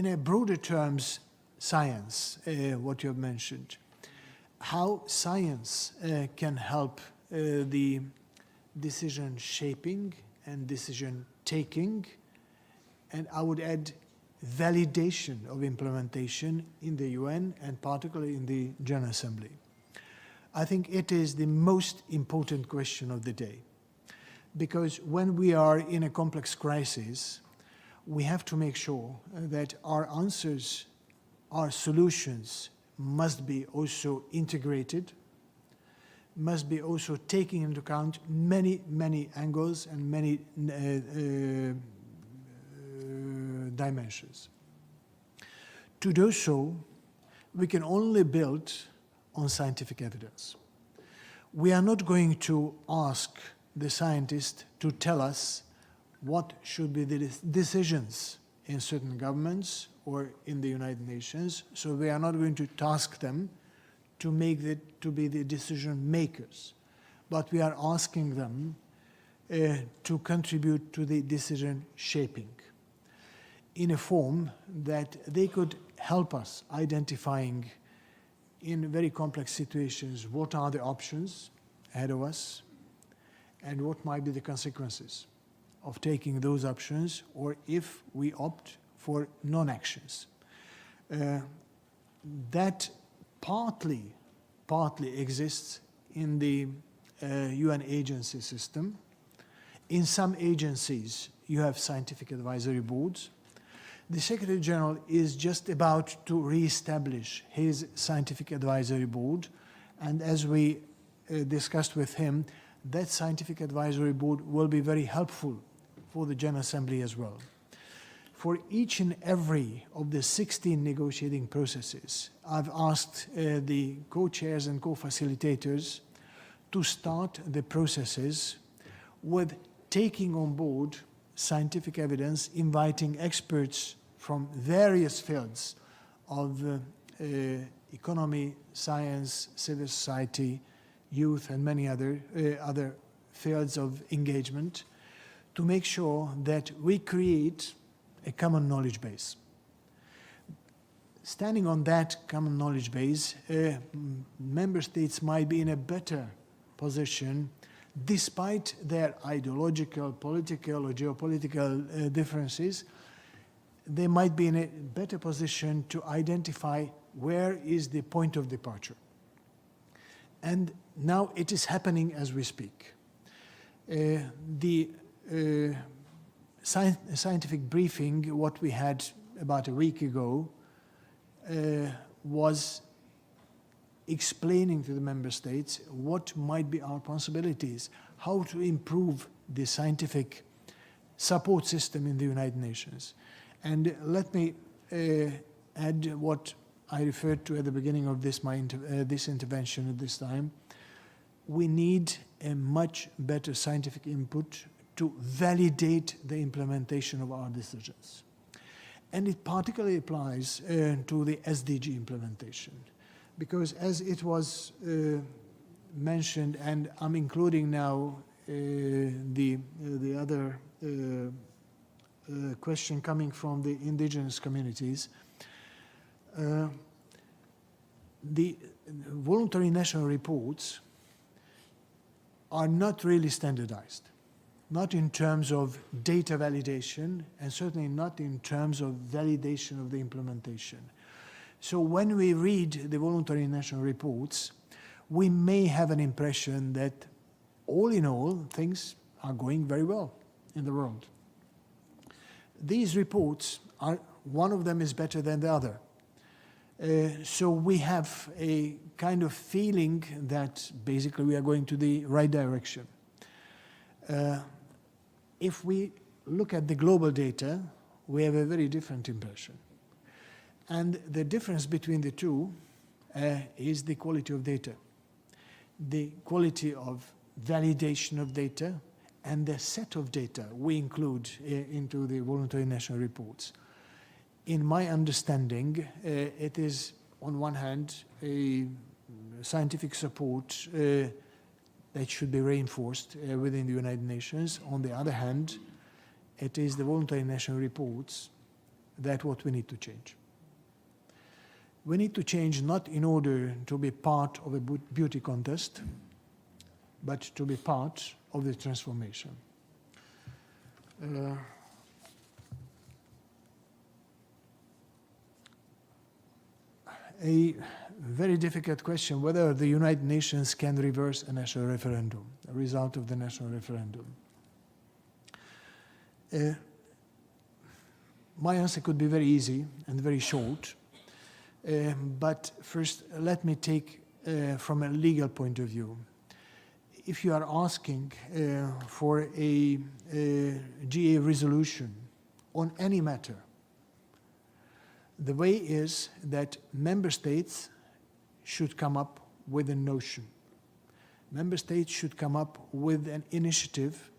a broader terms, science, what you have mentioned, how science can help the decision shaping and decision taking, and I would add validation of implementation in the UN and particularly in the General Assembly. I think it is the most important question of the day, because when we are in a complex crisis, we have to make sure that our answers, our solutions must be also integrated, must be also taking into account many, many angles and many dimensions. To do so, we can only build on scientific evidence. We are not going to ask the scientists to tell us what should be the decisions in certain governments or in the United Nations. So we are not going to task them to be the decision makers, but we are asking them to contribute to the decision shaping in a form that they could help us identifying in very complex situations what are the options ahead of us and what might be the consequences of taking those options, or if we opt for non-actions. That partly exists in the UN agency system. In some agencies, you have scientific advisory boards. The Secretary General is just about to re-establish his scientific advisory board, and as we discussed with him, that scientific advisory board will be very helpful for the General Assembly as well. For each and every of the 16 negotiating processes, I've asked the co-chairs and co-facilitators to start the processes with taking on board scientific evidence, inviting experts from various fields of economy, science, civil society, youth, and many other fields of engagement, to make sure that we create a common knowledge base. Standing on that common knowledge base, member states might be in a better position, despite their ideological, political, or geopolitical differences. They might be in a better position to identify where is the point of departure. And now it is happening as we speak. The scientific briefing, what we had about a week ago, was explaining to the member states what might be our possibilities, how to improve the scientific support system in the United Nations. And let me add what I referred to at the beginning of this intervention at this time. We need a much better scientific input to validate the implementation of our decisions. And it particularly applies to the SDG implementation, because as it was mentioned, and I'm including now the other question coming from the indigenous communities, the voluntary national reports are not really standardized, not in terms of data validation, and certainly not in terms of validation of the implementation. So when we read the voluntary national reports, we may have an impression that all in all, things are going very well in the world. These reports are, one of them is better than the other. So we have a kind of feeling that basically we are going to the right direction. If we look at the global data, we have a very different impression. And the difference between the two is the quality of data, the quality of validation of data, and the set of data we include into the voluntary national reports. In my understanding, it is, on one hand, a scientific support that should be reinforced within the United Nations. On the other hand, it is the voluntary national reports that what we need to change. We need to change not in order to be part of a beauty contest, but to be part of the transformation. A very difficult question, whether the United Nations can reverse a national referendum, a result of the national referendum. My answer could be very easy and very short, but first let me take from a legal point of view. If you are asking for a GA resolution on any matter, the way is that member states should come up with a notion. Member states should come up with an initiative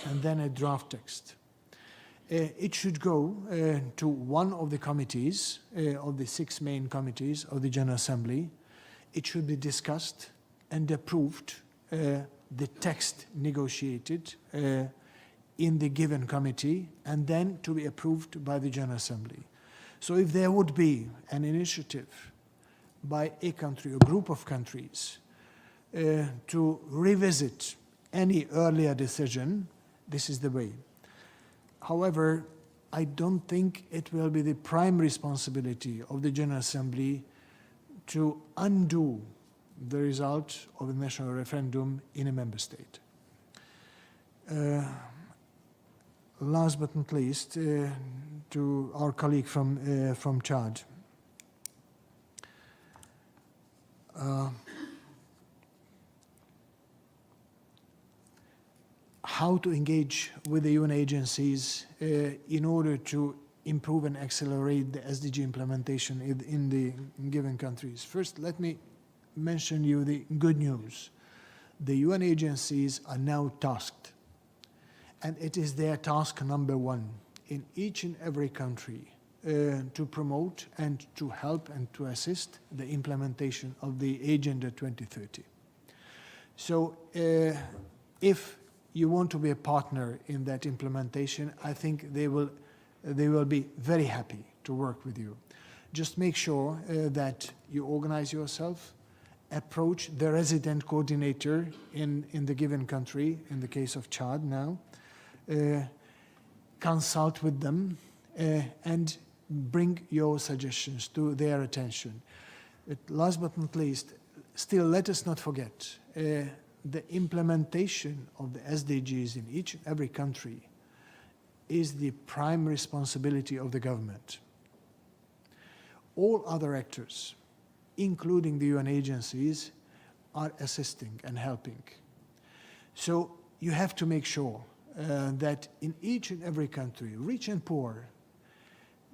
and then a draft text. It should go to one of the committees, of the 6 main committees of the General Assembly. It should be discussed and approved, the text negotiated in the given committee, and then to be approved by the General Assembly. So if there would be an initiative by a country or group of countries to revisit any earlier decision, this is the way. However, I don't think it will be the prime responsibility of the General Assembly to undo the result of a national referendum in a member state. Last but not least, to our colleague from Chad. How to engage with the UN agencies in order to improve and accelerate the SDG implementation in the given countries. First, let me mention you the good news. The UN agencies are now tasked, and it is their task number 1 in each and every country to promote and to help and to assist the implementation of the Agenda 2030. So if you want to be a partner in that implementation, I think they will be very happy to work with you. Just make sure that you organize yourself, approach the resident coordinator in the given country, in the case of Chad now, consult with them, and bring your suggestions to their attention. Last but not least, still let us not forget the implementation of the SDGs in each and every country is the prime responsibility of the government. All other actors, including the UN agencies, are assisting and helping. So you have to make sure that in each and every country, rich and poor,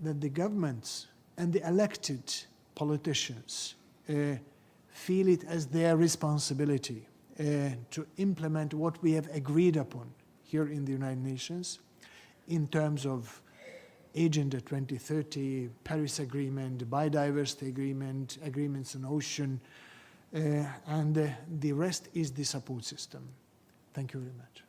that the governments and the elected politicians feel it as their responsibility to implement what we have agreed upon here in the United Nations in terms of Agenda 2030, Paris Agreement, Biodiversity Agreement, agreements on ocean, and the rest is the support system. Thank you very much.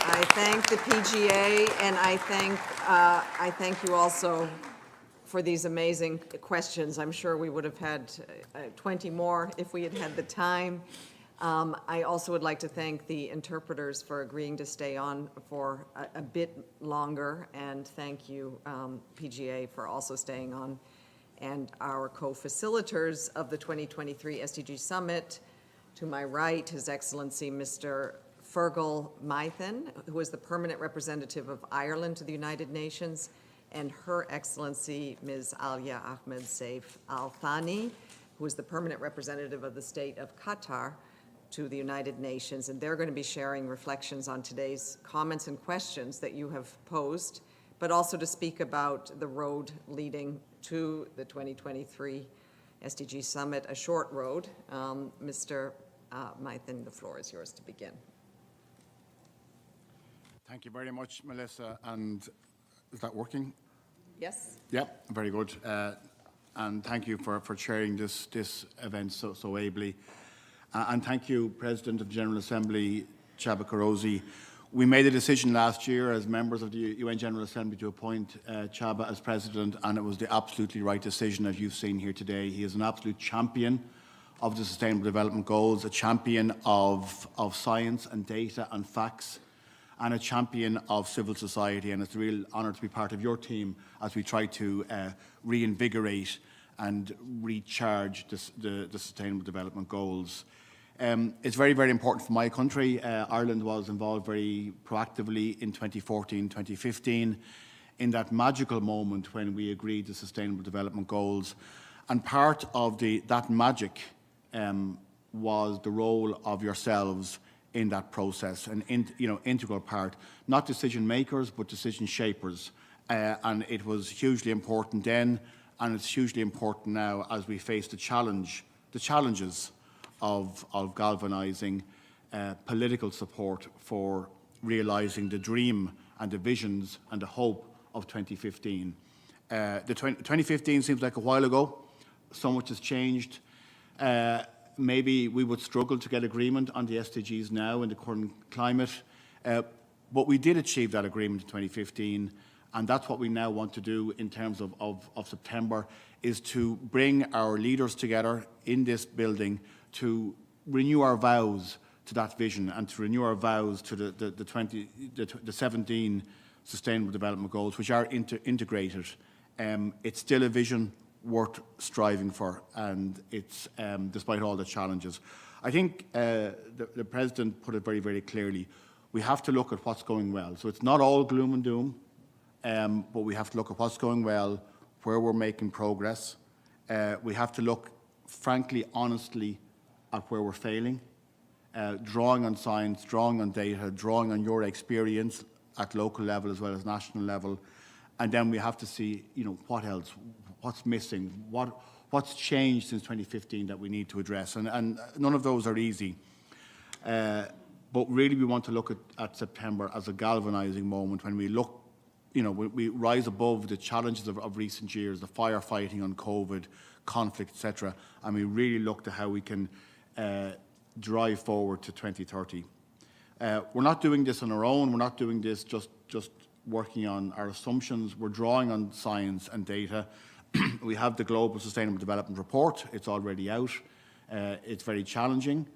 I thank the PGA, and I thank you also for these amazing questions. I'm sure we would have had 20 more if we had had the time. I also would like to thank the interpreters for agreeing to stay on for a bit longer, and thank you, PGA, for also staying on, and our co-facilitators of the 2023 SDG Summit. To my right, His Excellency Mr. Fergal Maithen, who is the permanent representative of Ireland to the United Nations, and Her Excellency Ms. Alia Ahmed Saif Al Thani, who is the permanent representative of the state of Qatar to the United Nations. And they're going to be sharing reflections on today's comments and questions that you have posed, but also to speak about the road leading to the 2023 SDG Summit, a short road. Mr. Maithen, the floor is yours to begin. Thank you very much, Melissa. And is that working? Yes. Yep, very good. And thank you for chairing this event so ably. And thank you, President of the General Assembly, Csaba Kőrösi. We made a decision last year as members of the UN General Assembly to appoint Csaba as President, and it was the absolutely right decision, as you've seen here today. He is an absolute champion of the Sustainable Development Goals, a champion of science and data and facts, and a champion of civil society, and it's a real honour to be part of your team as we try to reinvigorate and recharge the Sustainable Development Goals. It's very, very important for my country. Ireland was involved very proactively in 2014, 2015, in that magical moment when we agreed the Sustainable Development Goals. And part of that magic was the role of yourselves in that process, an integral part, not decision makers, but decision shapers. And it was hugely important then, and it's hugely important now as we face the challenges of galvanising political support for realising the dream and the visions and the hope of 2015. 2015 seems like a while ago. So much has changed. Maybe we would struggle to get agreement on the SDGs now in the current climate, but we did achieve that agreement in 2015, and that's what we now want to do in terms of September, is to bring our leaders together in this building to renew our vows to that vision and to renew our vows to the 17 Sustainable Development Goals, which are integrated. It's still a vision worth striving for, and it's despite all the challenges. I think the President put it very, very clearly. We have to look at what's going well. So it's not all gloom and doom, but we have to look at what's going well, where we're making progress. We have to look, frankly, honestly, at where we're failing, drawing on science, drawing on data, drawing on your experience at local level as well as national level. And then we have to see, what else, what's missing, what's changed since 2015 that we need to address. And none of those are easy. But really we want to look at September as a galvanizing moment when we look, we rise above the challenges of recent years, the firefighting on COVID, conflict, etc. And we really look to how we can drive forward to 2030. We're not doing this on our own. We're not doing this just working on our assumptions. We're drawing on science and data. We have the Global Sustainable Development Report. It's already out. It's very challenging,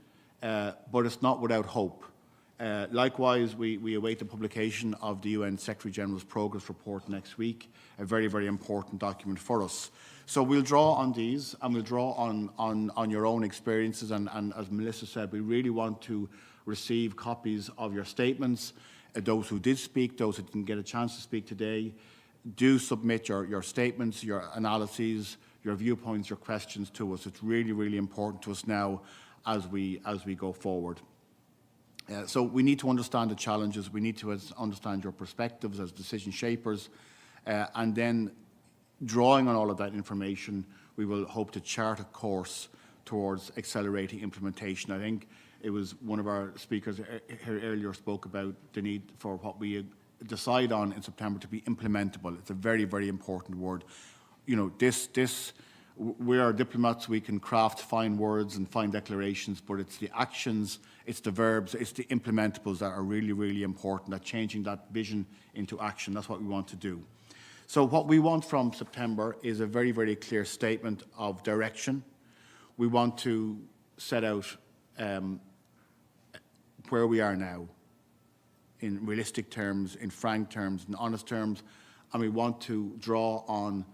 but it's not without hope. Likewise, we await the publication of the UN Secretary General's Progress Report next week, a very, very important document for us. So we'll draw on these, and we'll draw on your own experiences, and as Melissa said, we really want to receive copies of your statements. Those who did speak, those who didn't get a chance to speak today, do submit your statements, your analyses, your viewpoints, your questions to us. It's really, really important to us now as we go forward. So we need to understand the challenges. We need to understand your perspectives as decision shapers, and then drawing on all of that information, we will hope to chart a course towards accelerating implementation. I think it was one of our speakers here earlier spoke about the need for what we decide on in September to be implementable. It's a very, very important word. You know, we are diplomats, we can craft fine words and fine declarations, but it's the actions, it's the verbs, it's the implementables that are really, really important, that changing that vision into action. That's what we want to do. So what we want from September is a very, very clear statement of direction. We want to set out where we are now in realistic terms, in frank terms, in honest terms, and we want to draw on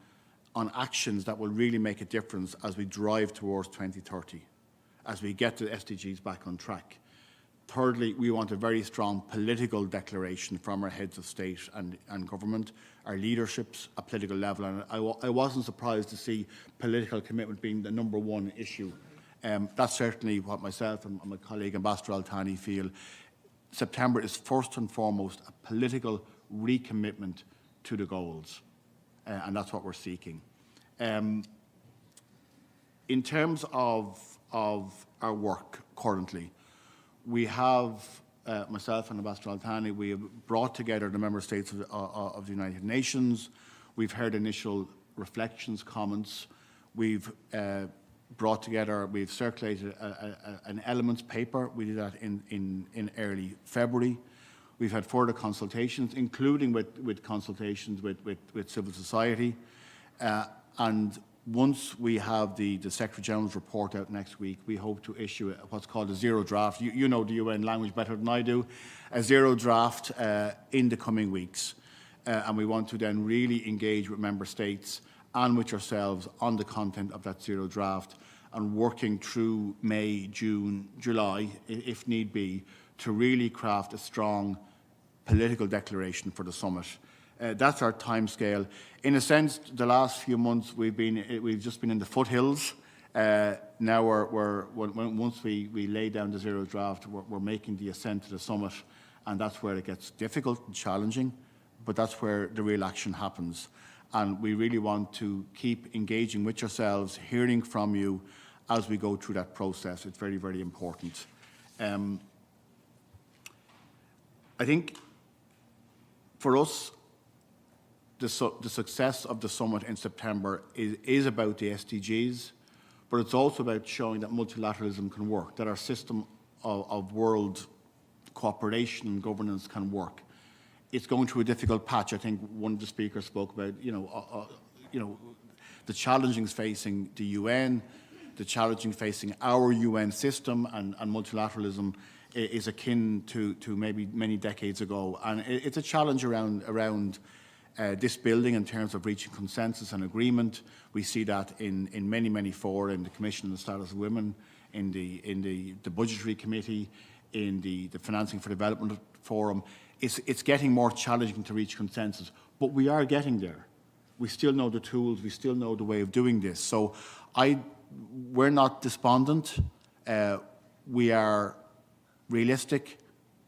actions that will really make a difference as we drive towards 2030, as we get the SDGs back on track. Thirdly, we want a very strong political declaration from our heads of state and government, our leaderships at political level. And I wasn't surprised to see political commitment being the #1 issue. That's certainly what myself and my colleague Ambassador Al-Thani feel. September is first and foremost a political recommitment to the goals, and that's what we're seeking. In terms of our work currently, we have, myself and Ambassador Al-Thani, we have brought together the member states of the United Nations. We've heard initial reflections, comments. We've brought together, we've circulated an elements paper. We did that in early February. We've had further consultations, including with consultations with civil society. And once we have the Secretary General's report out next week, we hope to issue what's called a zero draft. You know the UN language better than I do. A zero draft in the coming weeks. And we want to then really engage with member states and with yourselves on the content of that zero draft, and working through May, June, July, if need be, to really craft a strong political declaration for the summit. That's our timescale. In a sense, the last few months we've just been in the foothills. Now once we lay down the zero draft, we're making the ascent to the summit, and that's where it gets difficult and challenging, but that's where the real action happens. And we really want to keep engaging with yourselves, hearing from you as we go through that process. It's very, very important. I think for us, the success of the summit in September is about the SDGs, but it's also about showing that multilateralism can work, that our system of world cooperation and governance can work. It's going through a difficult patch. I think one of the speakers spoke about, the challenges facing the UN, the challenges facing our UN system, and multilateralism is akin to maybe many decades ago. And it's a challenge around this building in terms of reaching consensus and agreement. We see that in many, many fora, in the Commission on the Status of Women, in the Budgetary Committee, in the Financing for Development Forum. It's getting more challenging to reach consensus, but we are getting there. We still know the tools, we still know the way of doing this. So we're not despondent, we are realistic,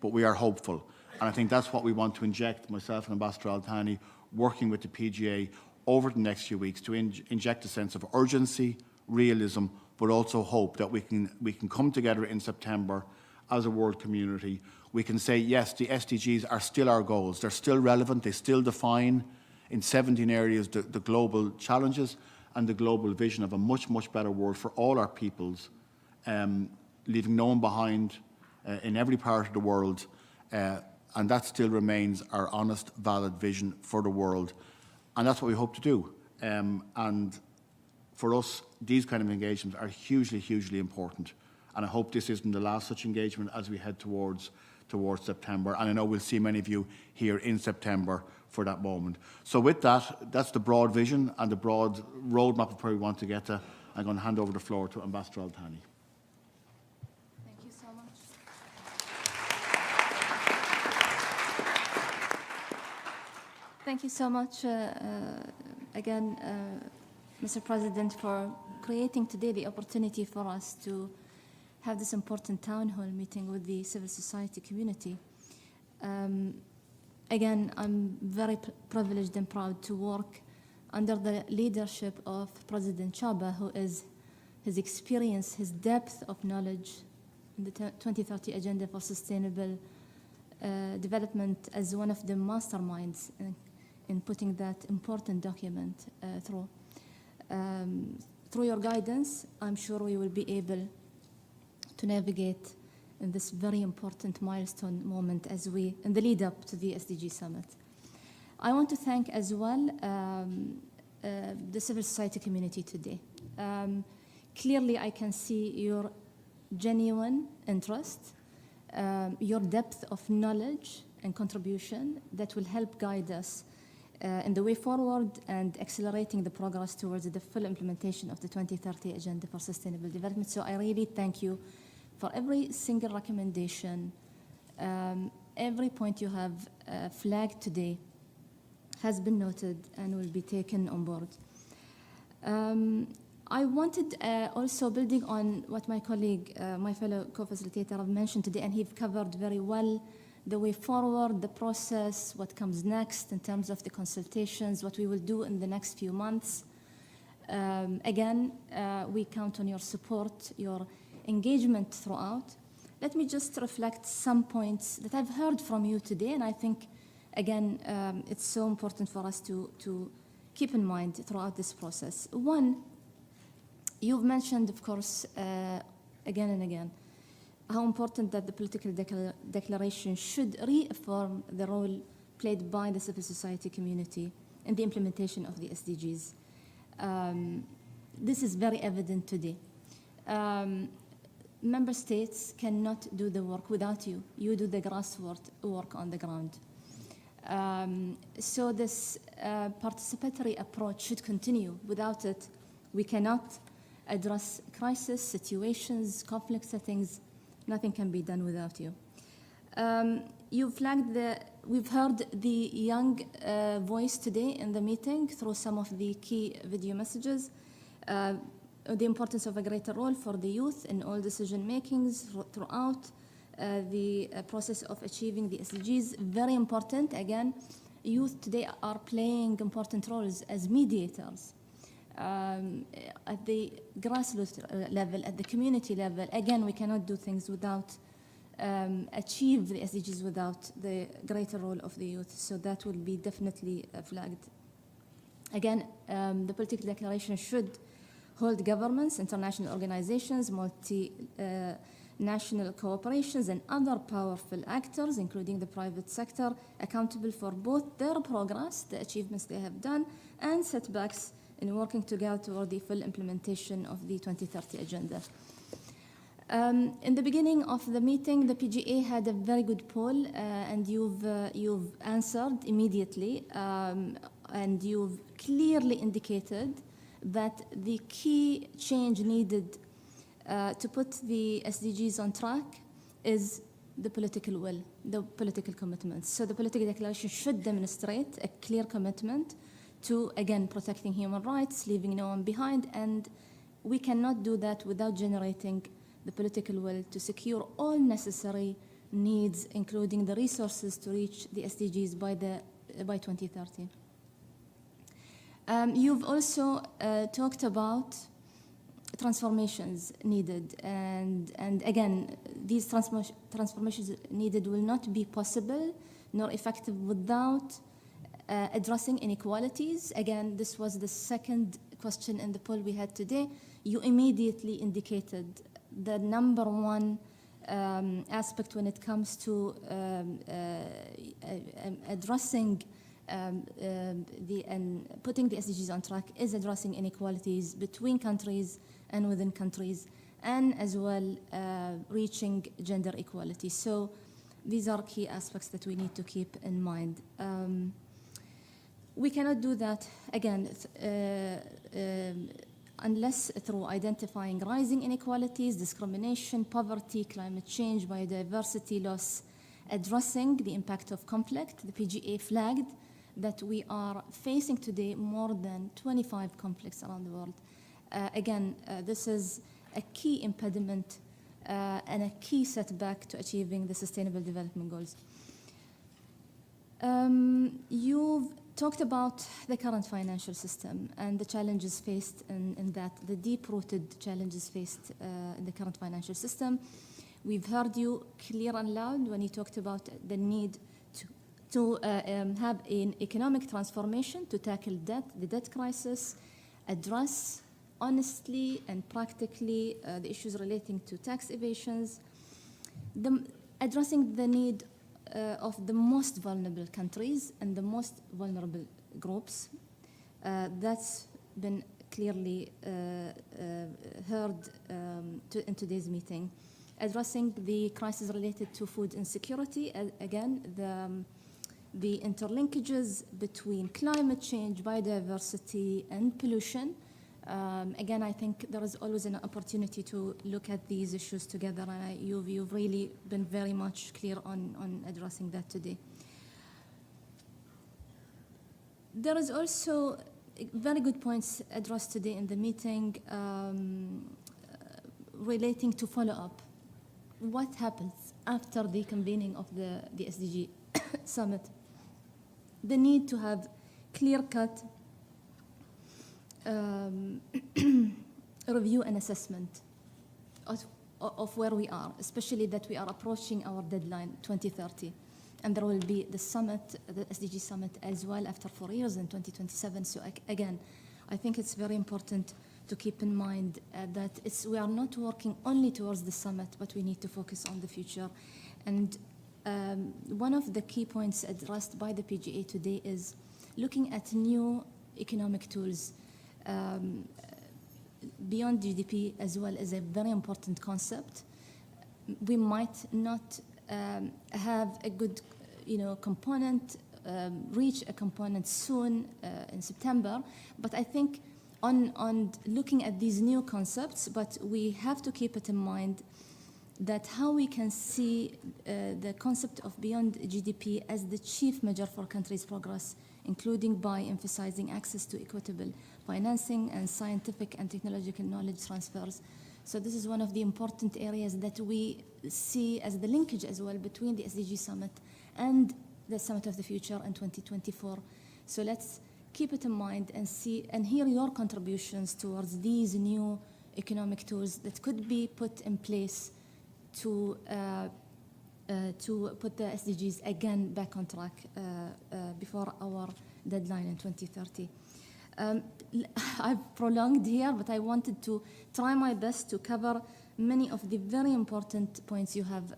but we are hopeful. And I think that's what we want to inject, myself and Ambassador Al-Thani, working with the PGA over the next few weeks, to inject a sense of urgency, realism, but also hope that we can come together in September as a world community. We can say, yes, the SDGs are still our goals. They're still relevant. They still define in 17 areas the global challenges and the global vision of a much, much better world for all our peoples. leaving no one behind in every part of the world, and that still remains our honest, valid vision for the world, and that's what we hope to do. And for us, these kind of engagements are hugely, hugely important, and I hope this isn't the last such engagement as we head towards September, and I know we'll see many of you here in September for that moment. So with that, that's the broad vision and the broad roadmap of where we want to get to. I'm going to hand over the floor to Ambassador Al-Thani. Thank you so much. Thank you so much again, Mr. President, for creating today the opportunity for us to have this important town hall meeting with the civil society community. Again, I'm very privileged and proud to work under the leadership of President Csaba, who is his experience, his depth of knowledge in the 2030 Agenda for Sustainable Development as one of the masterminds in putting that important document through. Through your guidance, I'm sure we will be able to navigate in this very important milestone moment as we, in the lead up to the SDG Summit. I want to thank as well the civil society community today. Clearly, I can see your genuine interest, your depth of knowledge and contribution that will help guide us in the way forward and accelerating the progress towards the full implementation of the 2030 Agenda for Sustainable Development. So I really thank you for every single recommendation. Every point you have flagged today has been noted and will be taken on board. I wanted also, building on what my colleague, my fellow co-facilitator have mentioned today, and he's covered very well the way forward, the process, what comes next in terms of the consultations, what we will do in the next few months. Again, we count on your support, your engagement throughout. Let me just reflect some points that I've heard from you today, and I think, again, it's so important for us to keep in mind throughout this process. One, you've mentioned, of course, again and again, how important that the political declaration should reaffirm the role played by the civil society community in the implementation of the SDGs. This is very evident today. Member states cannot do the work without you. You do the grassroots work on the ground. So this participatory approach should continue. Without it, we cannot address crisis situations, conflict settings. Nothing can be done without you. You flagged we've heard the young voice today in the meeting through some of the key video messages. The importance of a greater role for the youth in all decision makings throughout the process of achieving the SDGs. Very important. Again, youth today are playing important roles as mediators at the grassroots level, at the community level. Again, we cannot do things without achieve the SDGs without the greater role of the youth. So that will be definitely flagged. Again, the political declaration should hold governments, international organizations, multi-national corporations, and other powerful actors, including the private sector, accountable for both their progress, the achievements they have done, and setbacks in working together toward the full implementation of the 2030 Agenda. In the beginning of the meeting, the PGA had a very good poll, and you've answered immediately, and you've clearly indicated that the key change needed to put the SDGs on track is the political will, the political commitments. So the political declaration should demonstrate a clear commitment to, again, protecting human rights, leaving no one behind, and we cannot do that without generating the political will to secure all necessary needs, including the resources to reach the SDGs by 2030. You've also talked about transformations needed, and again, these transformations needed will not be possible nor effective without addressing inequalities. Again, this was the second question in the poll we had today. You immediately indicated the number one aspect when it comes to addressing and putting the SDGs on track is addressing inequalities between countries and within countries, and as well reaching gender equality. So these are key aspects that we need to keep in mind. We cannot do that, again, unless through identifying rising inequalities, discrimination, poverty, climate change, biodiversity loss, addressing the impact of conflict. The PGA flagged that we are facing today more than 25 conflicts around the world. This is a key impediment and a key setback to achieving the Sustainable Development Goals. You've talked about the current financial system and the challenges faced in that, the deep-rooted challenges faced in the current financial system. We've heard you clear and loud when you talked about the need to have an economic transformation to tackle debt, the debt crisis, address honestly and practically the issues relating to tax evasions, addressing the need of the most vulnerable countries and the most vulnerable groups. That's been clearly heard in today's meeting. Addressing the crisis related to food insecurity, again, the interlinkages between climate change, biodiversity, and pollution. Again, I think there is always an opportunity to look at these issues together, and you've really been very much clear on addressing that today. There is also very good points addressed today in the meeting relating to follow-up. What happens after the convening of the SDG summit? The need to have clear-cut review and assessment of where we are, especially that we are approaching our deadline 2030, and there will be the summit, the SDG summit as well after 4 years in 2027. So again, I think it's very important to keep in mind that we are not working only towards the summit, but we need to focus on the future. And one of the key points addressed by the PGA today is looking at new economic tools. Beyond GDP as well is a very important concept. We might not have a good, component, reach a component soon in September, but I think on looking at these new concepts, but we have to keep it in mind that how we can see the concept of beyond GDP as the chief measure for countries' progress, including by emphasizing access to equitable financing and scientific and technological knowledge transfers. So this is one of the important areas that we see as the linkage as well between the SDG Summit and the Summit of the Future in 2024. So let's keep it in mind and see and hear your contributions towards these new economic tools that could be put in place to put the SDGs again back on track before our deadline in 2030. I've prolonged here, but I wanted to try my best to cover many of the very important points you have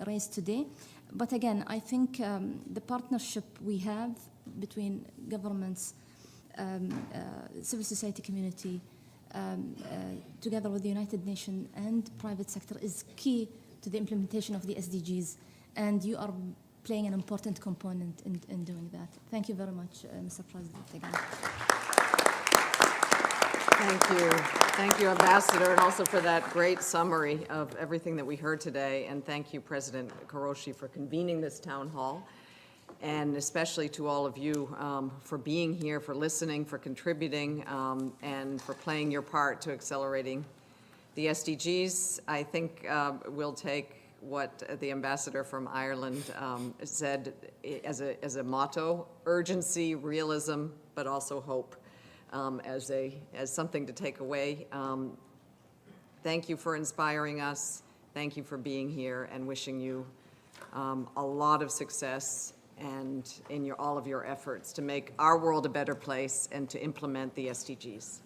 raised today. But again, I think the partnership we have between governments, civil society community, together with the United Nations and private sector is key to the implementation of the SDGs, and you are playing an important component in doing that. Thank you very much, Mr. President, again. Thank you. Thank you, Ambassador, and also for that great summary of everything that we heard today. And thank you, President Kőrösi, for convening this town hall, and especially to all of you for being here, for listening, for contributing, and for playing your part to accelerating the SDGs. I think we'll take what the ambassador from Ireland said as a motto: urgency, realism, but also hope, as something to take away. Thank you for inspiring us. Thank you for being here, and wishing you a lot of success and in all of your efforts to make our world a better place and to implement the SDGs.